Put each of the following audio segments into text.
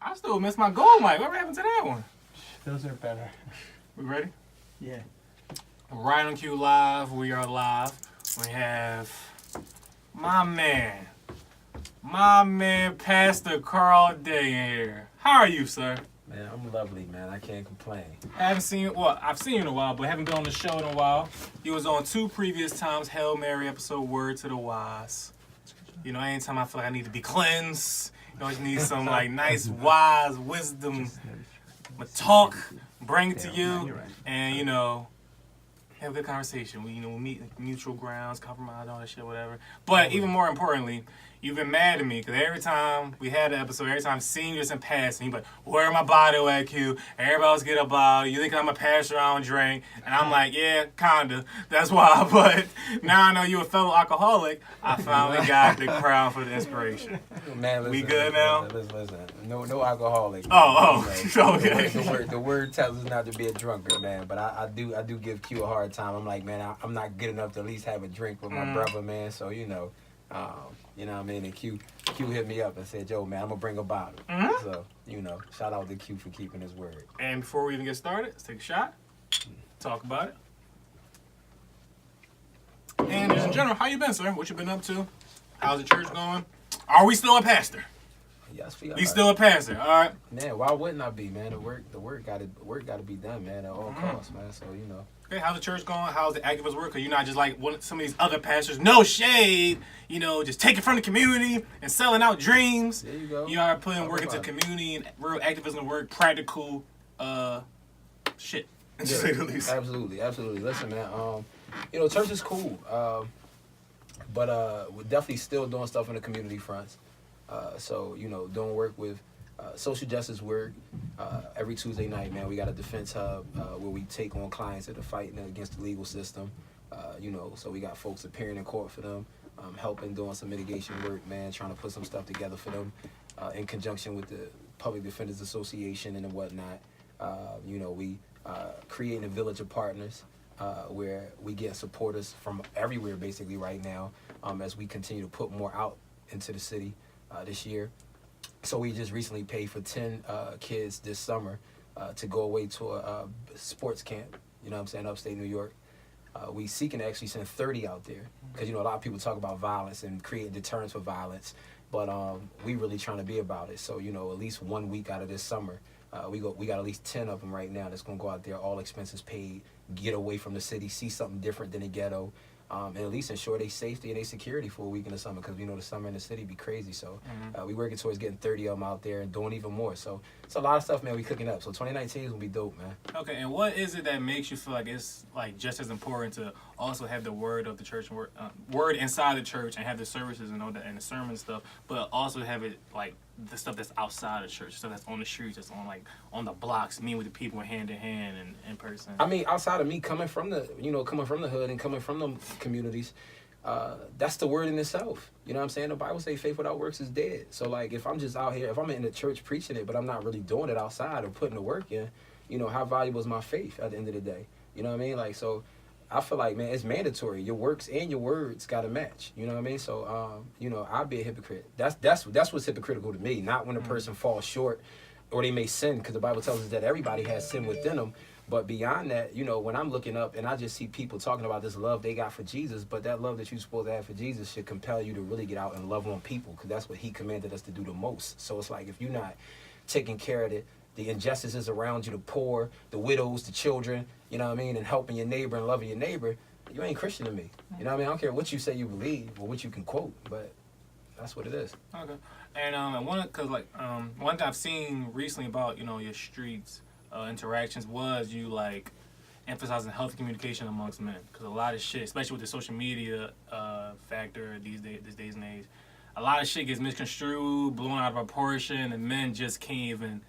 I still miss my gold mic. What happened to that one? Those are better. We ready? Yeah. RightonQuelive, we are live. We have my man, Pastor Carl Day in here. How are you, sir? Man, I'm lovely, man. I can't complain. I've seen you in a while, but haven't been on the show in a while. You was on 2 previous times, Hail Mary episode, Word to the Wise. You know, anytime I feel like I need to be cleansed, you know, I just need some like nice, wise wisdom, talk, bring it to you, and you know, have a good conversation. We, meet mutual grounds, compromise, all that shit, whatever. But even more importantly, you've been mad at me because every time we had an episode, every time I've seen you just in passing, you're like, where my body at, Q? Everybody else get about it. You think I'm a pastor, I don't drink. And I'm like, yeah, kinda. That's why. But now I know you're a fellow alcoholic. I finally got the crown for the inspiration. Man, listen, we good now? Listen. No alcoholic. Okay. The word tells us not to be a drunkard, man. But I do give Q a hard time. I'm like, man, I'm not good enough to at least have a drink with my brother, man. So, you know what I mean? And Q hit me up and said, yo, man, I'm going to bring a bottle. So, shout out to Q for keeping his word. And before we even get started, let's take a shot. Talk about it. And just in general, how you been, sir? What you been up to? How's the church going? Are we still a pastor? Yes, we are. We still a pastor, all right? Man, why wouldn't I be, man? The work got to be done, man, at all costs, man. So, Okay, how's the church going? How's the activist work? Because you're not just like some of these other pastors, no shade, just taking from the community and selling out dreams. There you go. You are putting work into community and real activism work, practical shit. To say the least. Absolutely. Listen, man, church is cool, but we're definitely still doing stuff in the community fronts. So, doing work with social justice work. Every Tuesday night, man, we got a defense hub where we take on clients that are fighting against the legal system. So we got folks appearing in court for them, helping doing some mitigation work, man, trying to put some stuff together for them in conjunction with the Public Defenders Association and whatnot. We creating a village of partners where we get supporters from everywhere basically right now as we continue to put more out into the city this year. So we just recently paid for 10 kids this summer to go away to a sports camp, upstate New York. We seeking to actually send 30 out there because, a lot of people talk about violence and create deterrence for violence, but we really trying to be about it. So, at least 1 week out of this summer, we got at least 10 of them right now that's going to go out there, all expenses paid, get away from the city, see something different than the ghetto. And at least ensure their safety and their security for a week in the summer because the summer in the city be crazy. So we working towards getting 30 of them out there and doing even more. So it's a lot of stuff, man, we cooking up. So 2019 is going to be dope, man. Okay, and what is it that makes you feel like it's like just as important to also have the word of the church, word inside the church and have the services and all that and the sermon stuff, but also have it like the stuff that's outside of church, stuff that's on the streets, that's on the blocks, meeting with the people hand in hand and in person. I mean, outside of me coming from the hood and coming from the communities, that's the word in itself. You know what I'm saying? The Bible says faith without works is dead. So like if I'm just out here, if I'm in the church preaching it, but I'm not really doing it outside or putting the work in, how valuable is my faith at the end of the day? You know what I mean? Like, so I feel like, man, it's mandatory. Your works and your words got to match. You know what I mean? So, I'll be a hypocrite. That's what's hypocritical to me. Not when a person falls short or they may sin, because the Bible tells us that everybody has sin within them. But beyond that, when I'm looking up and I just see people talking about this love they got for Jesus, but that love that you're supposed to have for Jesus should compel you to really get out and love on people, because that's what he commanded us to do the most. So it's like if you're not taking care of the injustices around you, the poor, the widows, the children, and helping your neighbor and loving your neighbor, you ain't Christian to me. You know what I mean? I don't care what you say you believe or what you can quote, but that's what it is. Okay. And one thing I've seen recently about, your streets interactions was you like emphasizing healthy communication amongst men, because a lot of shit, especially with the social media factor these days and age, a lot of shit gets misconstrued, blown out of proportion, and men just can't even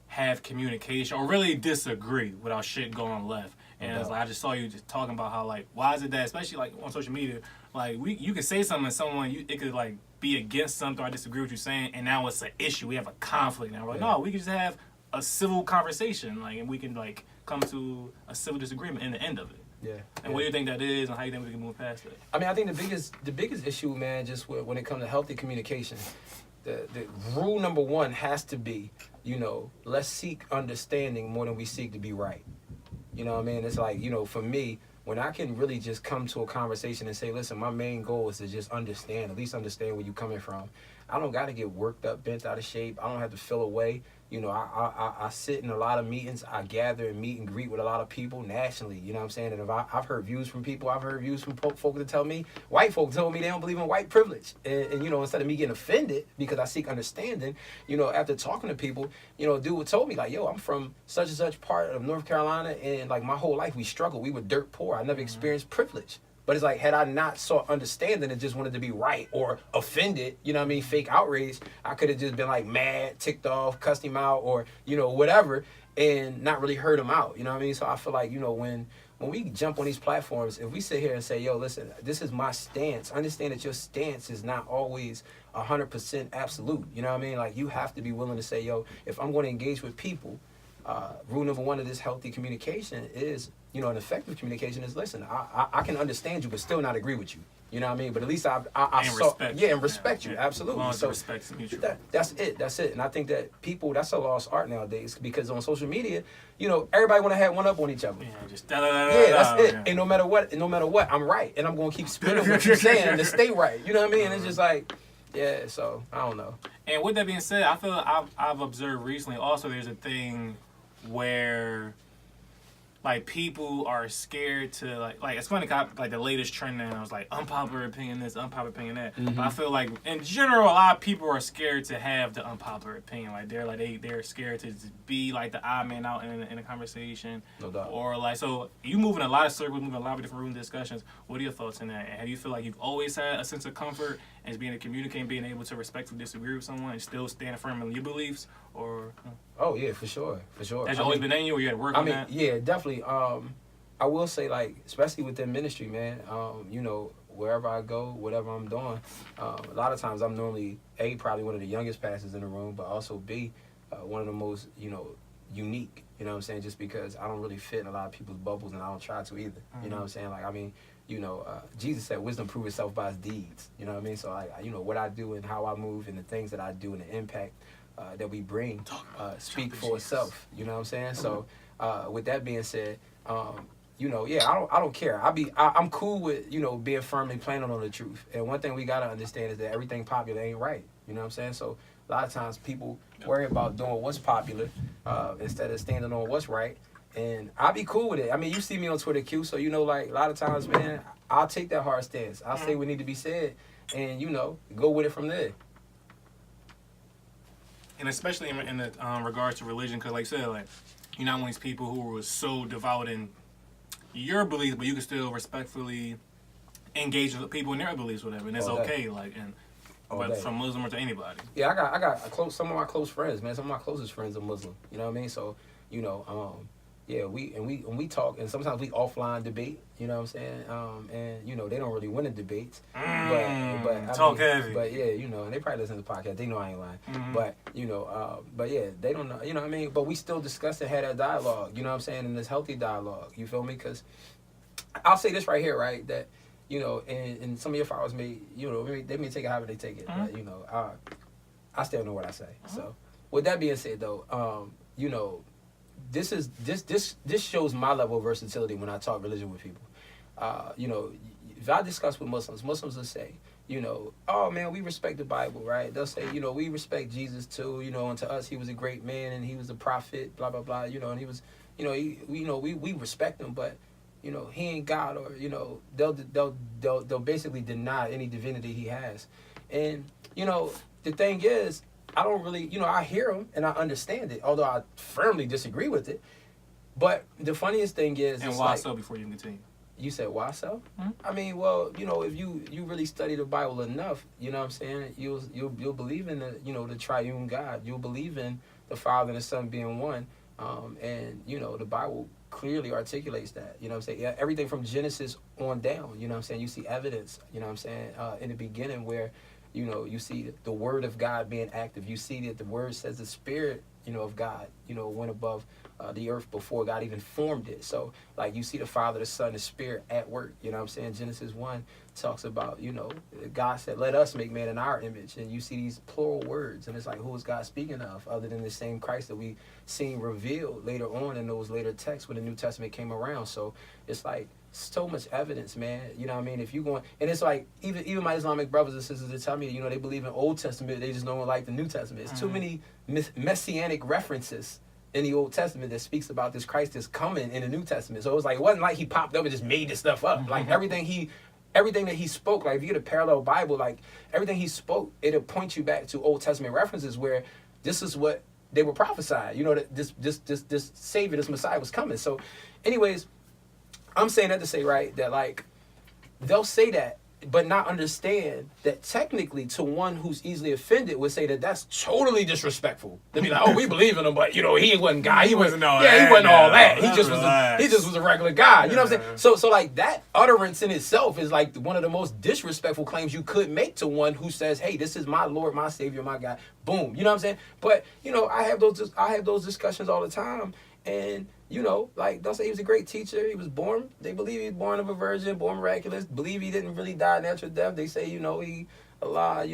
have communication or really disagree without shit going left. And it's like, I just saw you just talking about how like, why is it that, especially like on social media, like you can say something to someone, it could like be against something or I disagree with what you're saying, and now it's an issue. We have a conflict now. We're like, no, we can just have a civil conversation, like, and we can like come to a civil disagreement in the end of it. Yeah. And what do you think that is, and how do you think we can move past it? I mean, I think the biggest issue, man, just when it comes to healthy communication, the rule number one has to be you know, let's seek understanding more than we seek to be right. You know what I mean? It's like, you know, for me, when I can really just come to a conversation and say, listen, my main goal is to just understand, at least understand where you're coming from. I don't got to get worked up, bent out of shape. I don't have to feel away. You know, I sit in a lot of meetings. I gather and meet and greet with a lot of people nationally. You know what I'm saying? And if I've heard views from people. I've heard views from folk that tell me, white folk tell me they don't believe in white privilege. And, you know, instead of me getting offended because I seek understanding, you know, after talking to people, you know, a dude told me, like, yo, I'm from such and such part of North Carolina. And, like, my whole life we struggled. We were dirt poor. I never experienced privilege. But it's like, had I not sought understanding and just wanted to be right or offended, you know what I mean, fake outrage, I could have just been like mad, ticked off, cussed him out, or, you know, whatever, and not really heard him out, you know what I mean? So I feel like, you know, when we jump on these platforms, if we sit here and say, yo, listen, this is my stance, understand that your stance is not always 100% absolute, you know what I mean? Like, you have to be willing to say, yo, if I'm going to engage with people, rule number one of this healthy communication is, you know, an effective communication is, listen, I can understand you but still not agree with you. You know what I mean? But at least I saw, respect yeah, and respect you, absolutely. So respect's mutual. That's it. And I think that people, that's a lost art nowadays, because on social media, you know, everybody want to have one up on each other. Yeah, just that's it. Yeah. And no matter what, I'm right, and I'm gonna keep spinning what you're saying to stay right. You know what I mean? And it's just like, yeah. So I don't know. And with that being said, I feel I've observed recently also there's a thing where, like, people are scared to, like it's funny, like the latest trend now is like unpopular opinion this, unpopular opinion that. Mm-hmm. But I feel like in general a lot of people are scared to have the unpopular opinion. Like they're scared to be like the odd man out in a conversation. No doubt. Or like, so you move in a lot of circles, moving a lot of different room discussions. What are your thoughts on that? And have you feel like you've always had a sense of comfort as being a communicator and being able to respectfully disagree with someone and still stand firm in your beliefs? Or Oh yeah, for sure. has it always been in you, or you had to work on that? Yeah, definitely. I will say, like, especially within ministry, man, you know, wherever I go, whatever I'm doing, a lot of times I'm normally, A, probably one of the youngest pastors in the room, but also B, one of the most, you know, unique, you know what I'm saying, just because I don't really fit in a lot of people's bubbles, and I don't try to either, you know what I'm saying, like, I mean, you know, Jesus said wisdom proves itself by its deeds, you know what I mean, so, like, you know, what I do and how I move and the things that I do and the impact that we bring speak for itself, you know what I'm saying, so with that being said, you know, yeah, I don't care. I'm cool with, you know, being firmly planted on the truth. And one thing we gotta understand is that everything popular ain't right. You know what I'm saying? So a lot of times people worry about doing what's popular instead of standing on what's right. And I'll be cool with it. I mean, you see me on Twitter, Q, so you know, like, a lot of times, man, I'll take that hard stance. I'll say what need to be said, and, you know, go with it from there. And especially in the regards to religion, because, like I said, like, you're not one of these people who were so devout in your beliefs, but you can still respectfully engage with people in their beliefs, whatever, and that's okay. Like, and but from Muslim or to anybody. Yeah, I got some of my close friends, man. Some of my closest friends are Muslim. You know what I mean? So, you know, yeah, we talk, and sometimes we offline debate. You know what I'm saying? And you know, they don't really win the debates, but talk heavy. But yeah, you know, and they probably listen to the podcast. They know I ain't lying. Mm-hmm. But you know, but yeah, they don't know. You know what I mean? But we still discuss and have that dialogue. You know what I'm saying? And this healthy dialogue. You feel me? Because I'll say this right here, right? That, you know, and some of your followers may, you know, they may take it however they take it. Mm-hmm. But, you know, I still know what I say. Mm-hmm. So with that being said, though, you know, this shows my level of versatility when I talk religion with people. You know, if I discuss with Muslims will say, you know, oh man, we respect the Bible, right? They'll say, you know, we respect Jesus too, you know, and to us he was a great man and he was a prophet, blah blah blah, you know, and he was, you know, we respect him, but you know, he ain't God, or you know, they'll basically deny any divinity he has. And you know, the thing is, I don't really, you know, I hear him and I understand it, although I firmly disagree with it. But the funniest thing is, and why so? Before you continue, you said why so? Mm-hmm. I mean, well, you know, if you really study the Bible enough, you know what I'm saying, you'll believe in the, you know, the triune God. You'll believe in the Father and the Son being one. And you know, the Bible clearly articulates that. You know what I'm saying? Yeah, everything from Genesis on down. You know what I'm saying? You see evidence. You know what I'm saying? In the beginning, where you know, you see the Word of God being active. You see that the Word says the Spirit of God, went above the earth before God even formed it. So, like, you see the Father, the Son, the Spirit at work. You know what I'm saying? Genesis 1 talks about, God said, let us make man in our image. And you see these plural words. And it's like, who is God speaking of other than the same Christ that we seen revealed later on in those later texts when the New Testament came around? So it's like so much evidence, man. You know what I mean? If you going, and it's like, even my Islamic brothers and sisters, they tell me, they believe in Old Testament, they just don't like the New Testament. It's too many messianic references in the Old Testament that speaks about this Christ that's coming in the New Testament. So it was like, it wasn't like he popped up and just made this stuff up. Like everything that he spoke, like if you get a parallel Bible, like everything he spoke, it'll point you back to Old Testament references where this is what they were prophesied, that this Savior, this Messiah was coming. So anyways, I'm saying that to say, right, that like they'll say that, but not understand that technically to one who's easily offended would say that that's totally disrespectful. They'd be like, oh, we believe in him, but he wasn't God. He wasn't all that. He just was a regular guy. You know what I'm saying? So like that utterance in itself is like one of the most disrespectful claims you could make to one who says, hey, this is my Lord, my Savior, my God. Boom. You know what I'm saying? But I have those discussions all the time. And like, don't say he was a great teacher. He was born. They believe he was born of a virgin, born miraculous. Believe he didn't really die a natural death. They say, he, Allah,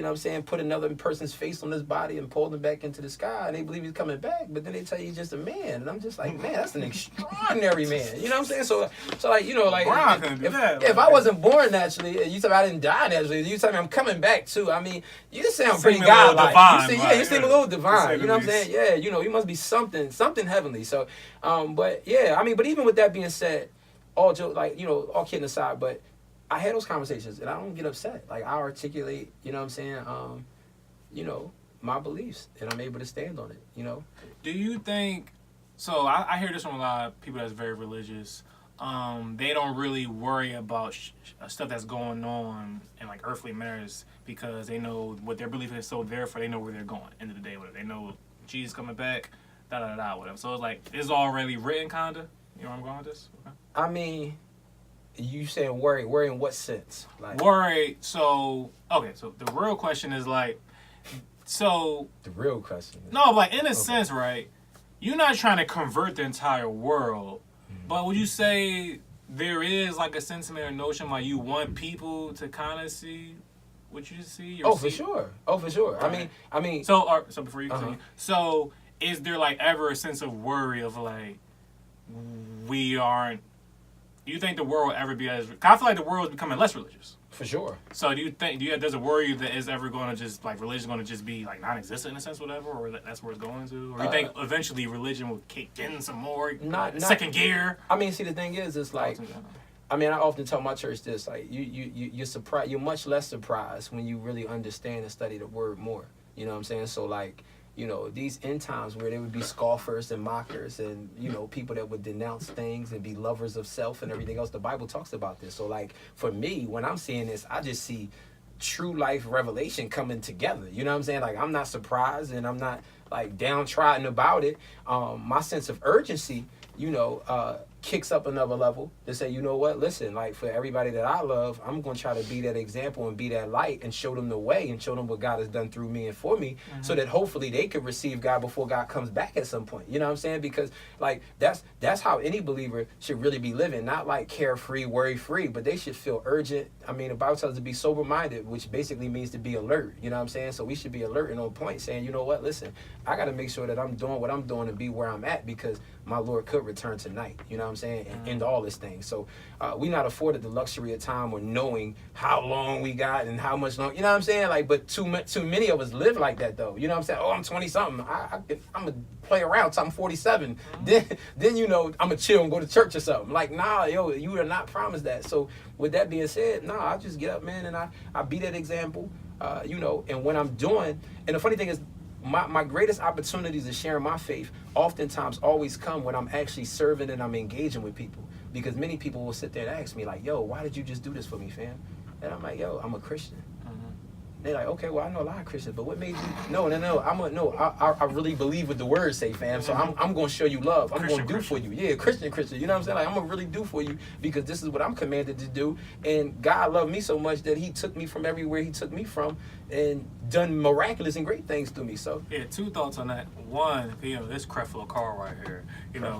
put another person's face on his body and pulled him back into the sky. And they believe he's coming back. But then they tell you he's just a man. And I'm just like, man, that's an extraordinary man. You know what I'm saying? So like, if I wasn't born naturally, and you tell me I didn't die naturally, you tell me I'm coming back too. I mean, you sound pretty godlike. You seem a little divine. You know what I'm saying? Yeah, you must be something heavenly. So, but yeah, I mean, but even with that being said, all joke, like, all kidding aside, but I had those conversations and I don't get upset. Like, I articulate, my beliefs, and I'm able to stand on it, Do you think, so I hear this from a lot of people that's very religious. They don't really worry about stuff that's going on in like earthly matters because they know what their belief is, so therefore they know where they're going. End of the day, whatever. They know Jesus coming back, whatever. So it's like, it's already written, kinda. You know where I'm going with this? Okay. I mean, you saying worry? Worry in what sense? Like, worry. So okay. So the real question is like, the real question. No, like in a sense, right? You're not trying to convert the entire world, but would you say there is like a sentiment or notion like you want people to kind of see what you see? Or for sure. Right. I mean. So before you continue, so is there like ever a sense of worry of like we aren't? Do you think the world will ever be as? I feel like the world is becoming less religious. For sure. So do you think? Does it worry you that it's ever going to just like religion going to just be like non-existent in a sense, whatever, or that's where it's going to? Or you think eventually religion will kick in some more, second gear? I mean, see, the thing is, it's like, I mean, I often tell my church this, like, you're surprised, you're much less surprised when you really understand and study the word more. You know what I'm saying? So like, these end times where there would be scoffers and mockers and, people that would denounce things and be lovers of self and everything else. The Bible talks about this. So, like, for me, when I'm seeing this, I just see true life revelation coming together. You know what I'm saying? Like, I'm not surprised and I'm not, like, downtrodden about it. My sense of urgency, kicks up another level to say, you know what, listen, like, for everybody that I love, I'm going to try to be that example and be that light and show them the way and show them what God has done through me and for me, so that hopefully they could receive God before God comes back at some point. You know what I'm saying? Because, like, that's how any believer should really be living, not like carefree, worry-free, but they should feel urgent. I mean, the Bible tells us to be sober-minded, which basically means to be alert. You know what I'm saying? So we should be alert and on point, saying, you know what, listen, I got to make sure that I'm doing what I'm doing and be where I'm at, because my Lord could return tonight. You know what I'm saying? And end all this thing. So we not afforded the luxury of time or knowing how long we got and how much long. You know what I'm saying? Like, but too many of us live like that, though. You know what I'm saying? Oh, I'm 20 something. I'm gonna play around till I'm 47. Then I'm gonna chill and go to church or something. Like, nah, yo, you are not promised that. So with that being said, nah, I just get up, man, and I be that example. And when I'm doing, and the funny thing is, my greatest opportunities of sharing my faith oftentimes always come when I'm actually serving and I'm engaging with people. Because many people will sit there and ask me, like, yo, why did you just do this for me, fam? And I'm like, yo, I'm a Christian. They're like, okay, well, I know a lot of Christians, but what made you? No. I really believe what the words say, fam. So I'm going to show you love. I'm going to do for you. Yeah, Christian. You know what I'm saying? Like, I'm going to really do for you because this is what I'm commanded to do. And God loved me so much that he took me from everywhere he took me from and done miraculous and great things to me. So Yeah, two thoughts on that. One, this Creflo Carl right here.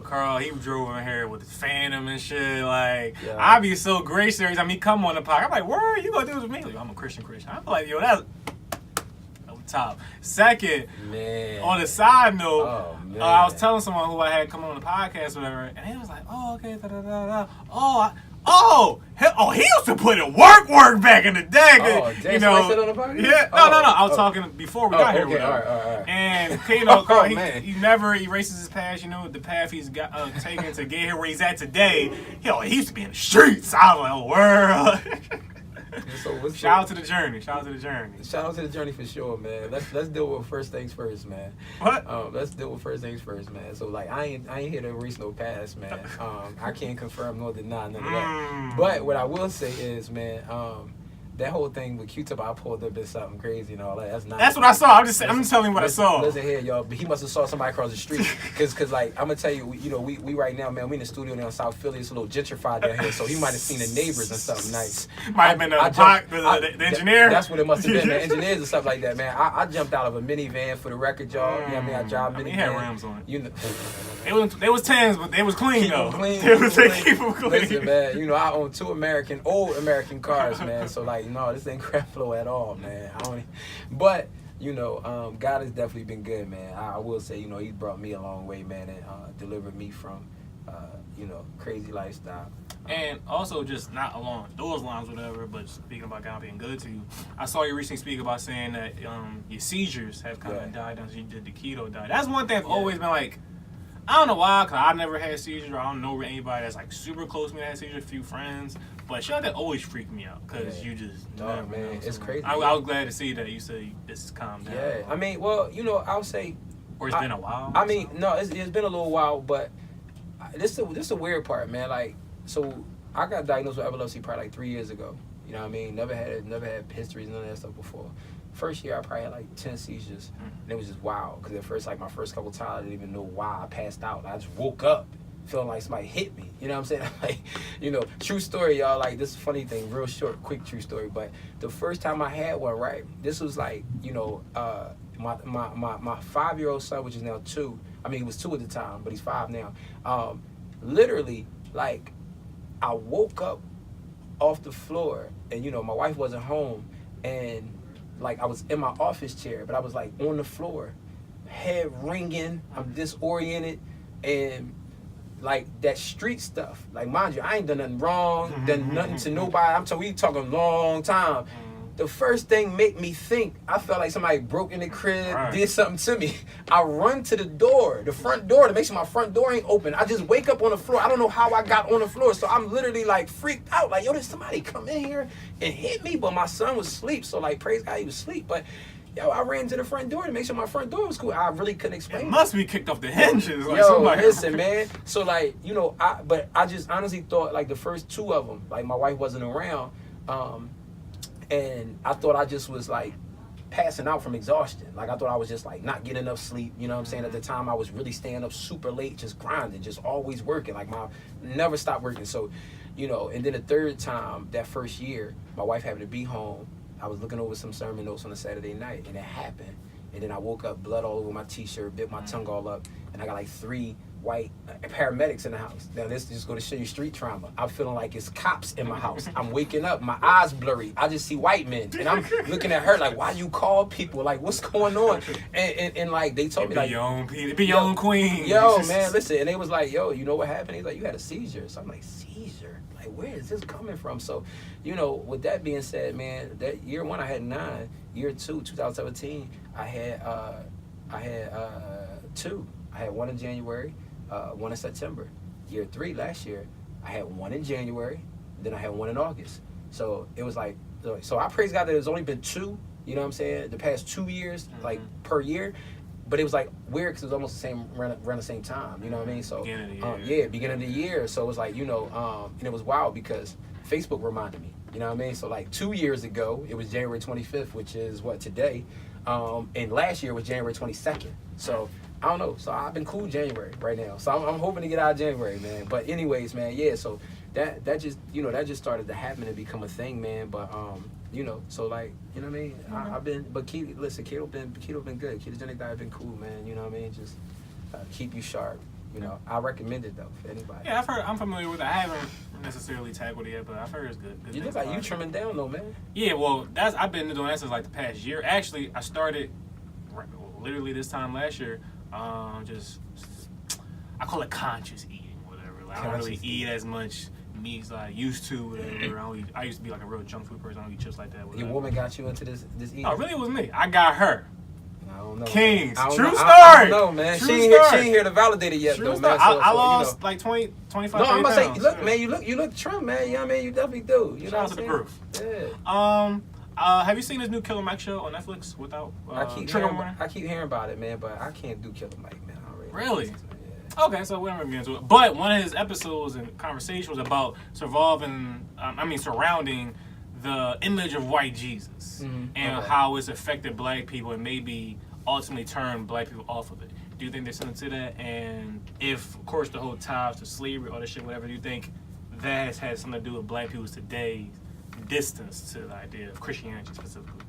Carl, he drove in here with his Phantom and shit. Like, Yeah. I be so gracious every time he come on the podcast. I'm like, where you gonna do this with me? Like, I'm a Christian. I'm like, yo, that's top. Second, man, on a side note, oh, man. I was telling someone who I had come on the podcast or whatever, and he was like, oh, okay, he used to put in work back in the day. Oh, damn, you know, said on the podcast? Yeah, no. I was talking before we got here. Okay, all right. And Carl, he never erases his past. The path he's got taken to get here where he's at today. He used to be in the streets. I was like, oh, world. So Shout out to the journey. Shout out to the journey for sure, man. Let's deal with first things first, man. What? Let's deal with first things first, man. So like I ain't here to erase no past, man. I can't confirm nor deny none of that. But what I will say is, man, that whole thing with Q-Tip I pulled up is something crazy and all that. That's what I saw. I'm just telling you what I saw. Listen here, y'all. But he must have saw somebody across the street. Cause like I'm gonna tell you, we right now, man. We in the studio down in South Philly. It's a little gentrified down here, so he might have seen the neighbors and something nice. Might have been the engineer. That's what it must have been. The engineers and stuff like that, man. I jumped out of a minivan for the record, y'all. You know what I mean? I drive minivan. He had rims on it. You know. They was 10s, but they was clean Keep though. them clean. Keep them clean. Listen, man. I own two old American cars, man. So like, no, this ain't Creflo at all, man. But God has definitely been good, man. I will say, He's brought me a long way, man, and delivered me from, crazy lifestyle. And also, just not along those lines, whatever. But speaking about God being good to you, I saw you recently speak about saying that your seizures have kind of died as you did the keto diet. That's one thing I've always been like. I don't know why, because I never had seizures. I don't know anybody that's like super close to me that had seizures, a few friends. But shit like that always freaked me out because you just never man, know. it's crazy. I was glad to see that you said this is calmed down. Yeah, I mean, well, I'll say. Or it's been a while. I mean, no, it's been a little while, but this is the weird part, man. Like, so I got diagnosed with epilepsy probably like 3 years ago. You know what I mean? Never had histories, none of that stuff before. First year, I probably had like 10 seizures, and it was just wild. Because at first, like my first couple times, I didn't even know why I passed out. I just woke up feeling like somebody hit me. You know what I'm saying? Like, true story, y'all. Like, this is a funny thing, real short, quick true story. But the first time I had one, right? This was like, my 5-year-old son, which is now 2. I mean, he was 2 at the time, but he's 5 now. Literally, like, I woke up off the floor, and my wife wasn't home, and like I was in my office chair, but I was like on the floor, head ringing, I'm disoriented, and like that street stuff. Like, mind you, I ain't done nothing wrong, done nothing to nobody. I'm talking, we talking long time. The first thing make me think, I felt like somebody broke in the crib, did something to me. I run to the front door to make sure my front door ain't open. I just wake up on the floor. I don't know how I got on the floor. So I'm literally like freaked out. Like, yo, did somebody come in here and hit me? But my son was asleep. So like, praise God, he was asleep. But yo, I ran to the front door to make sure my front door was cool. I really couldn't explain it. Must be kicked off the hinges. Like, yo, listen, man. So like, I just honestly thought like the first 2 of them, like my wife wasn't around. And I thought I just was like passing out from exhaustion. Like I thought I was just like not getting enough sleep. You know what I'm saying? At the time I was really staying up super late, just grinding, just always working. Like never stopped working. So, and then the third time, that first year, my wife having to be home, I was looking over some sermon notes on a Saturday night, and it happened. And then I woke up, blood all over my t-shirt, bit my tongue all up, and I got like 3 white paramedics in the house. Now this just going to show you street trauma. I'm feeling like it's cops in my house. I'm waking up, my eyes blurry. I just see white men, and I'm looking at her like, why you call people? Like, what's going on? And like they told me like, be your own queen. Yo, man, listen. And they was like, yo, you know what happened? He's like, you had a seizure. So I'm like, seizure? Like, where is this coming from? So, with that being said, man, that year 1 I had 9. Year 2, 2017, I had 2. I had 1 in January, 1 in September. Year 3 last year, I had 1 in January, then I had 1 in August. So it was like, so I praise God that it's only been 2, you know what I'm saying, the past 2 years, like per year. But it was like weird because it was almost the same, around the same time, you know what I mean? So beginning of the year. Beginning of the year. So it was like, and it was wild because Facebook reminded me, you know what I mean? So like 2 years ago, it was January 25th, which is today. And last year was January 22nd. So I don't know. So I've been cool January right now. So I'm hoping to get out of January, man. But anyways, man, yeah. So that just that just started to happen and become a thing, man. But so like what I mean. I've been, but keto been good. Ketogenic diet been cool, man. You know what I mean? Just keep you sharp. I recommend it though for anybody. Yeah, I've heard. I'm familiar with it. I haven't necessarily tackled it yet, but I've heard it's good. You look like you trimming down though, man. Yeah, well, I've been doing that since like the past year. Actually, I started literally this time last year. I call it conscious eating, whatever. Like, I don't really eat as much meat as I used to. Whatever. I used to be like a real junk food person. I don't eat chips like that. Whatever. Your woman got you into this eating? Oh, really? It was me. I got her. I don't know. Kings. True story. I don't know, man. True She ain't here to validate it yet, True though, story. man. So, I lost like 20, 25 No, I'm about to say, pounds. look, man, you look trim, man. You know what I mean? You definitely do. You Shout know out what to the I'm proof. saying? Have you seen this new Killer Mike show on Netflix without I keep hearing about it, man, but I can't do Killer Mike, man. Really? Yeah. Okay, so we're not gonna get into it. But one of his episodes and conversation was about surrounding the image of white Jesus and how it's affected black people and maybe ultimately turned black people off of it. Do you think there's something to that? And if, of course, the whole tithes to slavery, all this shit, whatever, do you think that has had something to do with black people's today's distance to the idea of Christianity specifically?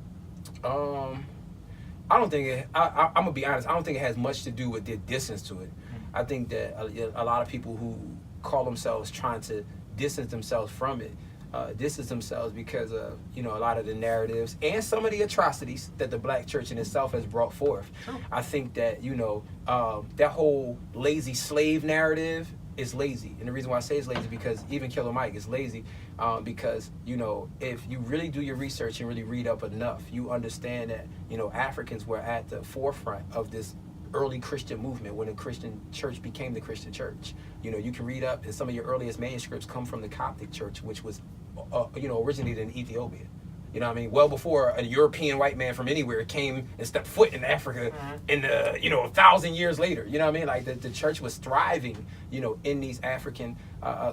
I don't think it. I'm gonna be honest. I don't think it has much to do with their distance to it. I think that a lot of people who call themselves trying to distance themselves from it, distance themselves because of a lot of the narratives and some of the atrocities that the black church in itself has brought forth. True. I think that that whole lazy slave narrative is lazy, and the reason why I say it's lazy because even Killer Mike is lazy because if you really do your research and really read up enough, you understand that Africans were at the forefront of this early Christian movement when the Christian church became the Christian church. You can read up, and some of your earliest manuscripts come from the Coptic church, which was originated in Ethiopia. You know what I mean? Well before a European white man from anywhere came and stepped foot in Africa in 1,000 years later. You know what I mean? Like the church was thriving, in these African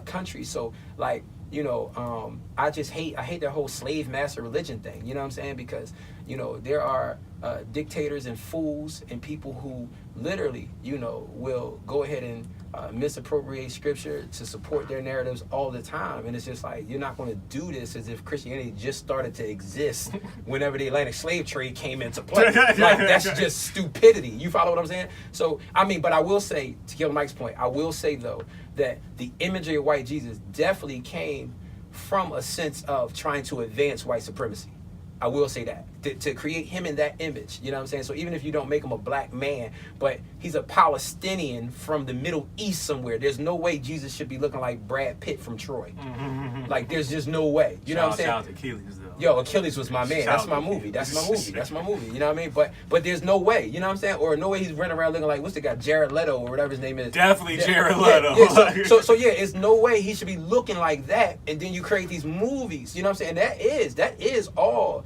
countries. So like, I hate that whole slave master religion thing. You know what I'm saying? Because, there are dictators and fools and people who literally, will go ahead and misappropriate scripture to support their narratives all the time. And it's just like, you're not going to do this as if Christianity just started to exist whenever the Atlantic slave trade came into play. Like, that's just stupidity. You follow what I'm saying? So, but I will say, to Killer Mike's point, I will say, though, that the imagery of white Jesus definitely came from a sense of trying to advance white supremacy. I will say that. To create him in that image, you know what I'm saying? So even if you don't make him a black man, but he's a Palestinian from the Middle East somewhere, there's no way Jesus should be looking like Brad Pitt from Troy. Like, there's just no way. You know what I'm saying? Shout out to Achilles, though. Yo, Achilles was my man. That's my movie. That's my movie. You know what I mean? But there's no way. You know what I'm saying? Or no way he's running around looking like, what's the guy, Jared Leto or whatever his name is. Definitely Jared Leto. Yeah. So it's no way he should be looking like that. And then you create these movies. You know what I'm saying? That is all,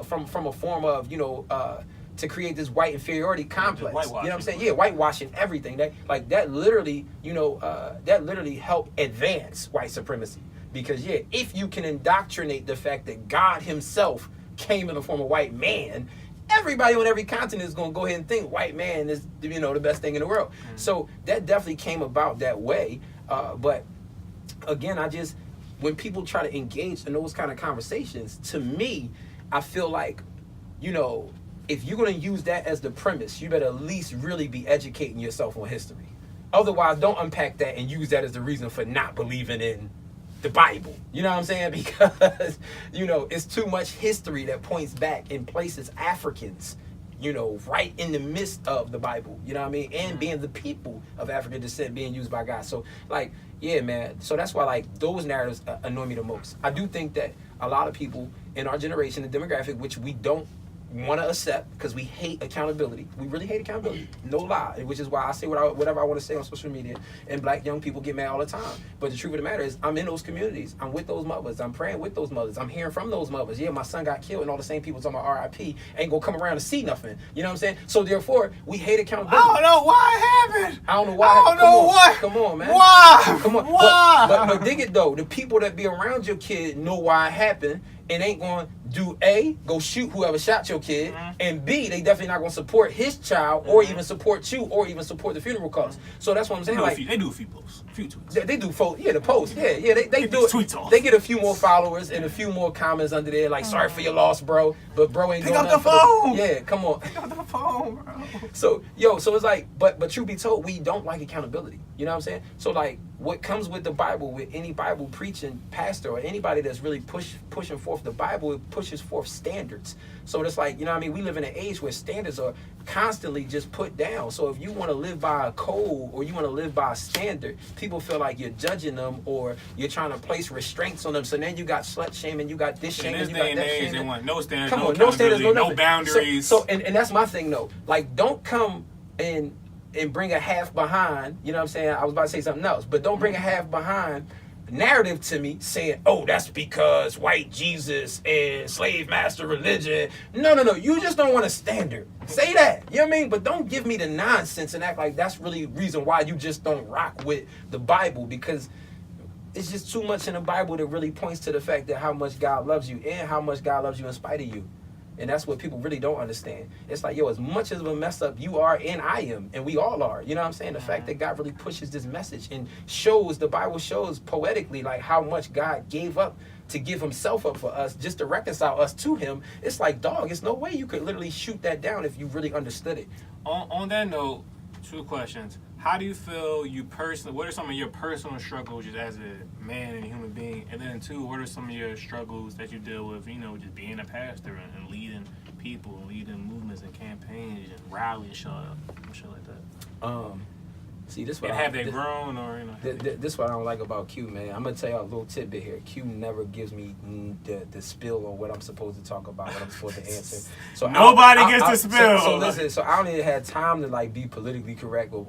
from a form of, to create this white inferiority complex. You know what I'm saying? Yeah, whitewashing everything. That literally helped advance white supremacy. Because if you can indoctrinate the fact that God himself came in the form of white man, everybody on every continent is going to go ahead and think white man is, the best thing in the world. So that definitely came about that way. But again, when people try to engage in those kind of conversations, to me, I feel like, if you're going to use that as the premise, you better at least really be educating yourself on history. Otherwise, don't unpack that and use that as the reason for not believing in the Bible. You know what I'm saying? Because, it's too much history that points back and places Africans, right in the midst of the Bible. You know what I mean? And being the people of African descent being used by God. So, yeah, man. So that's why, those narratives annoy me the most. I do think that a lot of people in our generation, the demographic, which we don't want to accept because we hate accountability. We really hate accountability. No lie. Which is why I say whatever I want to say on social media, and black young people get mad all the time. But the truth of the matter is, I'm in those communities. I'm with those mothers. I'm praying with those mothers. I'm hearing from those mothers. Yeah, my son got killed, and all the same people talking about RIP ain't gonna come around to see nothing. You know what I'm saying? So therefore, we hate accountability. I don't know why it happened. I don't know why. I don't know why. Come on, man. Why? Come on. Why? But dig it though. The people that be around your kid know why it happened. and ain't going to do A, go shoot whoever shot your kid, and B, they definitely not going to support his child or even support you or even support the funeral costs. So that's what I'm saying. They do a few posts, a few tweets. They do, the post. Yeah, they do it. Tweets off. They get a few more followers and a few more comments under there, like, sorry for your loss, bro. But bro ain't Pick doing up the nothing. phone. Yeah, come on. Pick up the phone, bro. So it's like, but truth be told, we don't like accountability. You know what I'm saying? So like, what comes with the Bible, with any Bible preaching pastor or anybody that's really pushing forth the Bible, it pushes forth standards. So it's like, you know what I mean? We live in an age where standards are constantly just put down. So if you want to live by a code or you want to live by a standard, people feel like you're judging them or you're trying to place restraints on them. So then you got slut shaming, you got this shaming, in this you got day and that age, shaming. they want no standards, Come no on, no standards, no accountability, nothing. boundaries. And that's my thing though. Like, don't come and bring a half behind, you know what I'm saying? I was about to say something else, but don't bring a half behind narrative to me saying, oh, that's because white Jesus and slave master religion. No. You just don't want a standard. Say that. You know what I mean? But don't give me the nonsense and act like that's really the reason why you just don't rock with the Bible, because it's just too much in the Bible that really points to the fact that how much God loves you and how much God loves you in spite of you. And that's what people really don't understand. It's like, yo, as much as of a mess up you are and I am, and we all are, you know what I'm saying? The fact that God really pushes this message and shows, the Bible shows poetically like how much God gave up to give himself up for us just to reconcile us to him. It's like, dog, there's no way you could literally shoot that down if you really understood it. On that note, 2 questions. How do you feel you personally, what are some of your personal struggles just as a man and a human being? And then 2, what are some of your struggles that you deal with, you know, just being a pastor and leading people and leading movements and campaigns and rallies and shit like that? See, this what and have they grown or, you know? This what I don't like about Q, man. I'm gonna tell y'all a little tidbit here. Q never gives me the spill on what I'm supposed to talk about, what I'm supposed to answer. So nobody gets the spill. So listen, so I don't even have time to like be politically correct or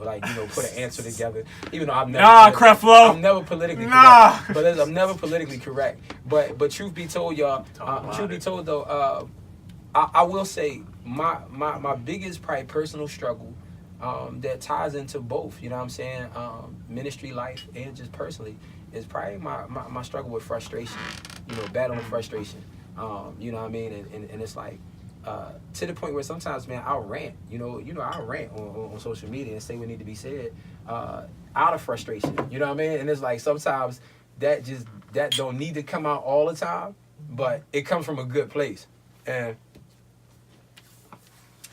like, you know, put an answer together. Even though I'm never Creflo. I'm never politically correct. But I'm never politically correct. But truth be told, y'all, truth be told though, I will say my biggest probably personal struggle that ties into both, you know what I'm saying, ministry life and just personally, is probably my struggle with frustration, you know, battling frustration, you know what I mean, and it's like, to the point where sometimes, man, I'll rant, you know, I'll rant on social media and say what need to be said, out of frustration, you know what I mean, and it's like, sometimes that don't need to come out all the time, but it comes from a good place, and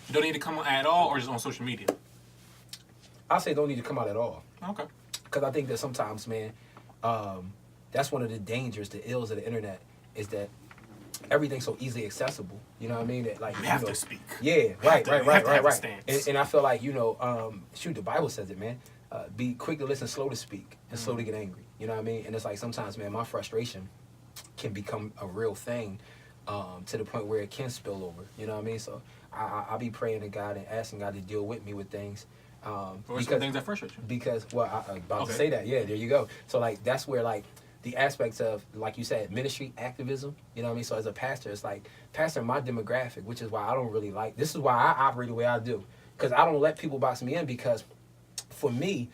you don't need to come on at all or just on social media? I say don't need to come out at all. Okay. Because I think that sometimes, man, that's one of the dangers, the ills of the internet, is that everything's so easily accessible. You know what I mean? That, like, you have to speak. Yeah, right. Stance. And I feel like, you know, the Bible says it, man. Be quick to listen, slow to speak, and slow to get angry. You know what I mean? And it's like sometimes, man, my frustration can become a real thing, to the point where it can spill over. You know what I mean? So I'll be praying to God and asking God to deal with me with things. Or some things that frustrate you. Because, well, I'm about to say that. Yeah, there you go. So, like, that's where, like, the aspects of, like you said, ministry, activism, you know what I mean? So, as a pastor, it's like, pastor, my demographic, which is why I don't really like, this is why I operate the way I do. Because I don't let people box me in, because for me,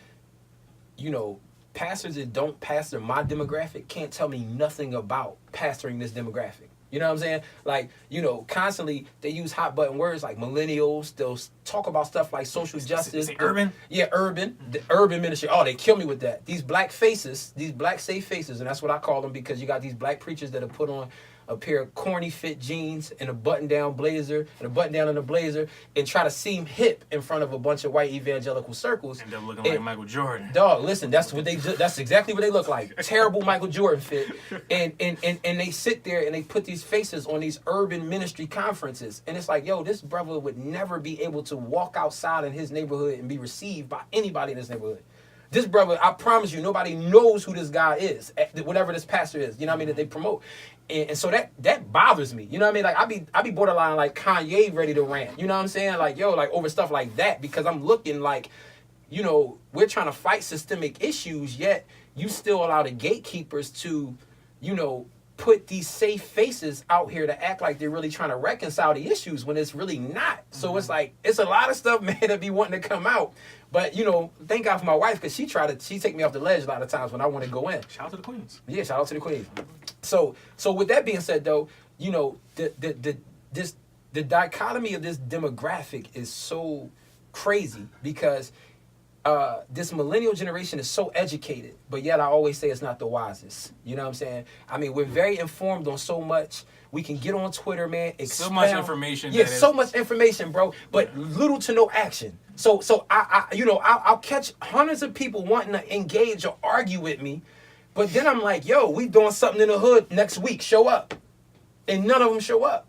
you know, pastors that don't pastor my demographic can't tell me nothing about pastoring this demographic. You know what I'm saying? Like, you know, constantly they use hot button words like millennials. They'll talk about stuff like social justice. Urban? Yeah, urban. The urban ministry. Oh, they kill me with that. These black faces, these black safe faces, and that's what I call them, because you got these black preachers that have put on a pair of corny fit jeans and a button-down blazer and a button-down and a blazer and try to seem hip in front of a bunch of white evangelical circles. And they're looking like Michael Jordan. Dog, listen, that's exactly what they look like. Terrible Michael Jordan fit. And they sit there and they put these faces on these urban ministry conferences. And it's like, yo, this brother would never be able to walk outside in his neighborhood and be received by anybody in his neighborhood. This brother, I promise you, nobody knows who this guy is, whatever this pastor is, you know what I mean, that they promote. And so that bothers me, you know what I mean? Like, I be borderline like Kanye ready to rant, you know what I'm saying? Like, yo, like over stuff like that, because I'm looking like, you know, we're trying to fight systemic issues, yet you still allow the gatekeepers to, you know, put these safe faces out here to act like they're really trying to reconcile the issues when it's really not. So it's like, it's a lot of stuff, man, that be wanting to come out. But, you know, thank God for my wife, because she take me off the ledge a lot of times when I want to go in. Shout out to the queens. Yeah, shout out to the queens. So with that being said, though, you know, the dichotomy of this demographic is so crazy because this millennial generation is so educated, but yet I always say it's not the wisest. You know what I'm saying? I mean, we're very informed on so much. We can get on Twitter, man. So much information. Yeah, so much information, bro, but little to no action. So I'll catch hundreds of people wanting to engage or argue with me, but then I'm like, yo, we doing something in the hood next week. Show up, and none of them show up.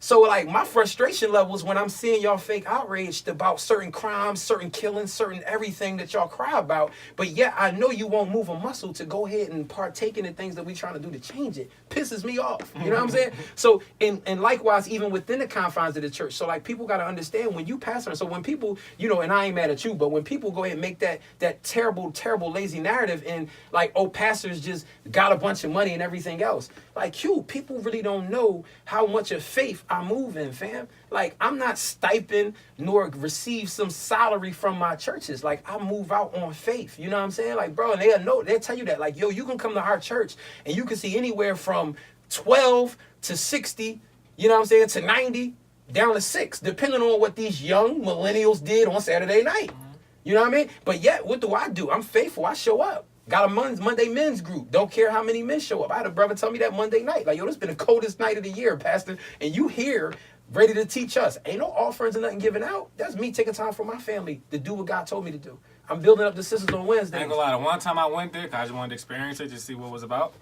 So, like, my frustration levels when I'm seeing y'all fake outraged about certain crimes, certain killings, certain everything that y'all cry about, but yet I know you won't move a muscle to go ahead and partake in the things that we trying to do to change it. Pisses me off. You know what I'm saying? So, and likewise, even within the confines of the church. So, like, people got to understand when you pastor. So when people, you know, and I ain't mad at you, but when people go ahead and make that terrible, lazy narrative and, like, oh, pastors just got a bunch of money and everything else. Like, people really don't know how much of faith I move in, fam. Like, I'm not stipend nor receive some salary from my churches. Like, I move out on faith. You know what I'm saying? Like, bro, and they'll tell you that. Like, yo, you can come to our church and you can see anywhere from 12 to 60, you know what I'm saying, to 90, down to 6, depending on what these young millennials did on Saturday night. You know what I mean? But yet, what do? I'm faithful. I show up. Got a Monday men's group. Don't care how many men show up. I had a brother tell me that Monday night. Like, yo, this been the coldest night of the year, Pastor. And you here ready to teach us. Ain't no offerings and nothing given out. That's me taking time for my family to do what God told me to do. I'm building up the sisters on Wednesday. I ain't gonna lie. The one time I went there, 'cause I just wanted to experience it, just see what it was about.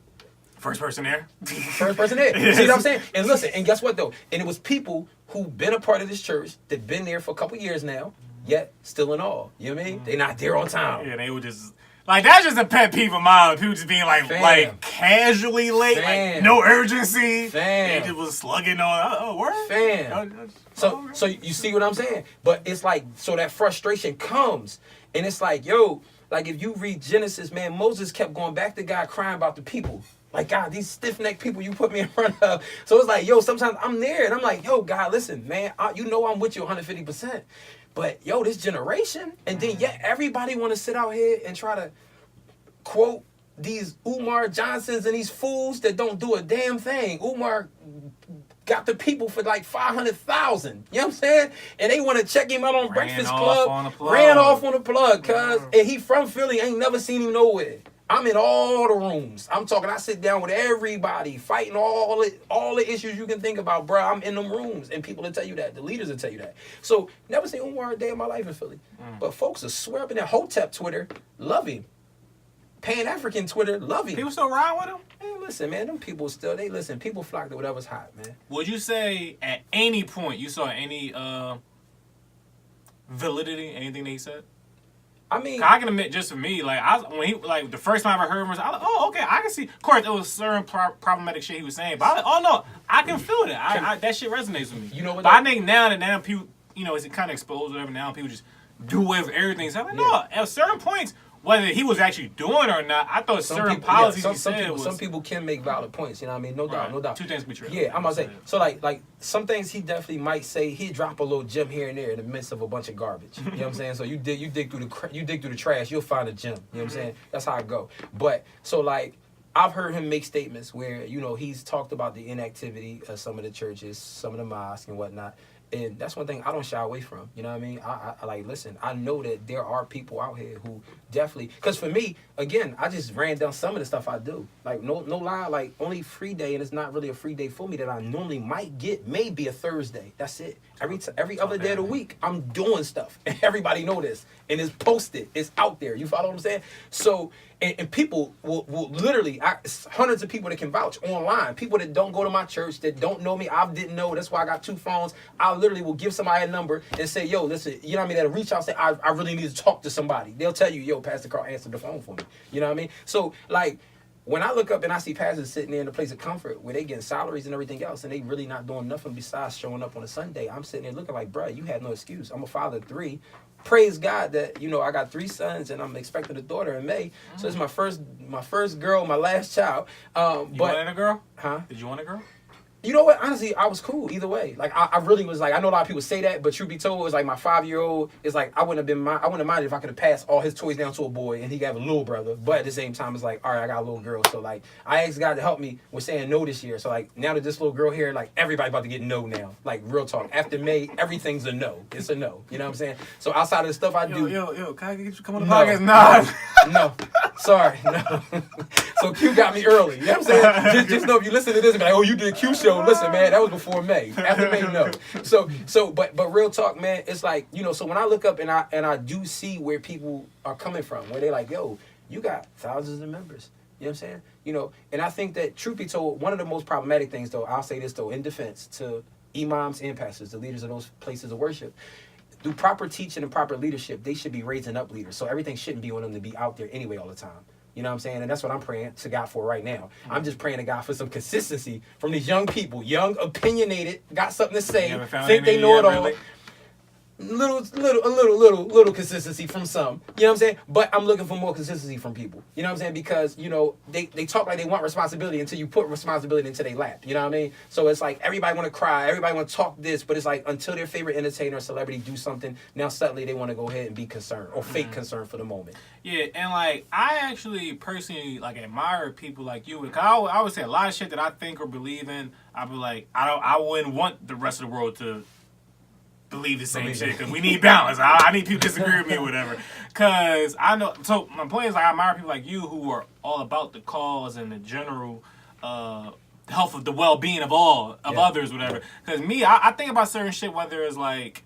First person there. First person there. See what I'm saying? And listen, and guess what, though? And it was people who been a part of this church that been there for a couple years now, yet still in awe. You know what I mean? They not there on time. Yeah, they were just... Like, that's just a pet peeve of mine. People just being like casually late, like no urgency. They just was slugging on, word? So you see what I'm saying? But it's like, so that frustration comes. And it's like, yo, like if you read Genesis, man, Moses kept going back to God crying about the people. Like, God, these stiff-necked people you put me in front of. So it's like, yo, sometimes I'm there and I'm like, yo, God, listen, man, you know I'm with you 150%. But, yo, this generation, and then yet everybody want to sit out here and try to quote these Umar Johnsons and these fools that don't do a damn thing. Umar got the people for like 500,000. You know what I'm saying? And they want to check him out on Breakfast Club. Ran off on the plug, cuz. And he from Philly, ain't never seen him nowhere. I'm in all the rooms. I'm talking, I sit down with everybody, fighting all the issues you can think about, bro. I'm in them rooms, and people will tell you that. The leaders will tell you that. So, never seen Umar a day in my life in Philly. But folks will swear up in their Hotep Twitter, love him. Pan-African Twitter, love him. People still ride with him? Man, listen, man, them people still, they listen. People flock to whatever's hot, man. Would you say at any point you saw any validity, anything that he said? I mean, I can admit, just for me, like when he the first time I heard him, I was like, oh, okay, I can see. Of course, it was certain problematic shit he was saying, but I was like, oh no, I can feel that. That shit resonates with me. You know what? But I think now people, you know, it's kind of exposed, whatever. Now people just do away with everything. So I'm like, no, at certain points, whether he was actually doing it or not, I thought certain policies he said was... Some people can make valid points, you know what I mean? No doubt. Two things be true. Yeah, I'm about to say. So, like some things he definitely might say, he'd drop a little gem here and there in the midst of a bunch of garbage. You know what I'm saying? So you dig through the trash, you'll find a gem. You know what I'm saying? That's how I go. But, so like, I've heard him make statements where, you know, he's talked about the inactivity of some of the churches, some of the mosques and whatnot. And that's one thing I don't shy away from. You know what I mean? I like, listen, I know that there are people out here who definitely, because for me, again, I just ran down some of the stuff I do. Like, no lie, like, only free day, and it's not really a free day for me that I normally might get, maybe a Thursday. That's it. Every other day of the week, I'm doing stuff. And everybody know this. And it's posted. It's out there. You follow what I'm saying? So, and people will literally, hundreds of people that can vouch online. People that don't go to my church, that don't know me, I didn't know. That's why I got 2 phones. I literally will give somebody a number and say, yo, listen, you know what I mean? That'll reach out and say, I really need to talk to somebody. They'll tell you, yo, Pastor Carl answered the phone for me. You know what I mean? So, like, when I look up and I see pastors sitting there in a place of comfort where they getting salaries and everything else and they really not doing nothing besides showing up on a Sunday, I'm sitting there looking like, bruh, you had no excuse. I'm a father of 3. praise God that, you know, I got 3 sons and I'm expecting a daughter in May. So it's my first girl, my last child. You But wanted a girl? huh? Did you want a girl? You know what? Honestly, I was cool either way. Like I really was like, I know a lot of people say that, but truth be told, it was like my 5-year-old is like I wouldn't have minded if I could have passed all his toys down to a boy and he could have a little brother. But at the same time, it's like, all right, I got a little girl. So like I asked God to help me with saying no this year. So like now that this little girl here, like everybody about to get no now. Like real talk. After May, everything's a no. It's a no. You know what I'm saying? So outside of the stuff I do. Yo, can I get you to come on the No. podcast? Nah. No. Sorry, no. So Q got me early. You know what I'm saying? Just know if you listen to this and be like, oh, you did a Q show. Listen, man, that was before May. After May, no. But real talk, man, it's like, you know, so when I look up and I do see where people are coming from, where they're like, yo, you got thousands of members. You know what I'm saying? You know, and I think that, truth be told, one of the most problematic things, though, I'll say this, though, in defense to imams and pastors, the leaders of those places of worship, through proper teaching and proper leadership, they should be raising up leaders. So everything shouldn't be on them to be out there anyway all the time. You know what I'm saying? And that's what I'm praying to God for right now. I'm just praying to God for some consistency from these young people, young, opinionated, got something to say, think they know it all. Really? Little consistency from some. You know what I'm saying? But I'm looking for more consistency from people. You know what I'm saying? Because, you know, they talk like they want responsibility until you put responsibility into their lap. You know what I mean? So it's like everybody want to cry, everybody want to talk this, but it's like until their favorite entertainer or celebrity do something, now suddenly they want to go ahead and be concerned or fake concern for the moment. Yeah, and like I actually personally like admire people like you. Because I would say a lot of shit that I think or believe in, I'd be like, I wouldn't want the rest of the world to believe the same shit, because we need balance. I need people to disagree with me or whatever. Because I know, so my point is, like, I admire people like you who are all about the cause and the general health of the well-being of others, whatever. Because me, I think about certain shit, whether it's like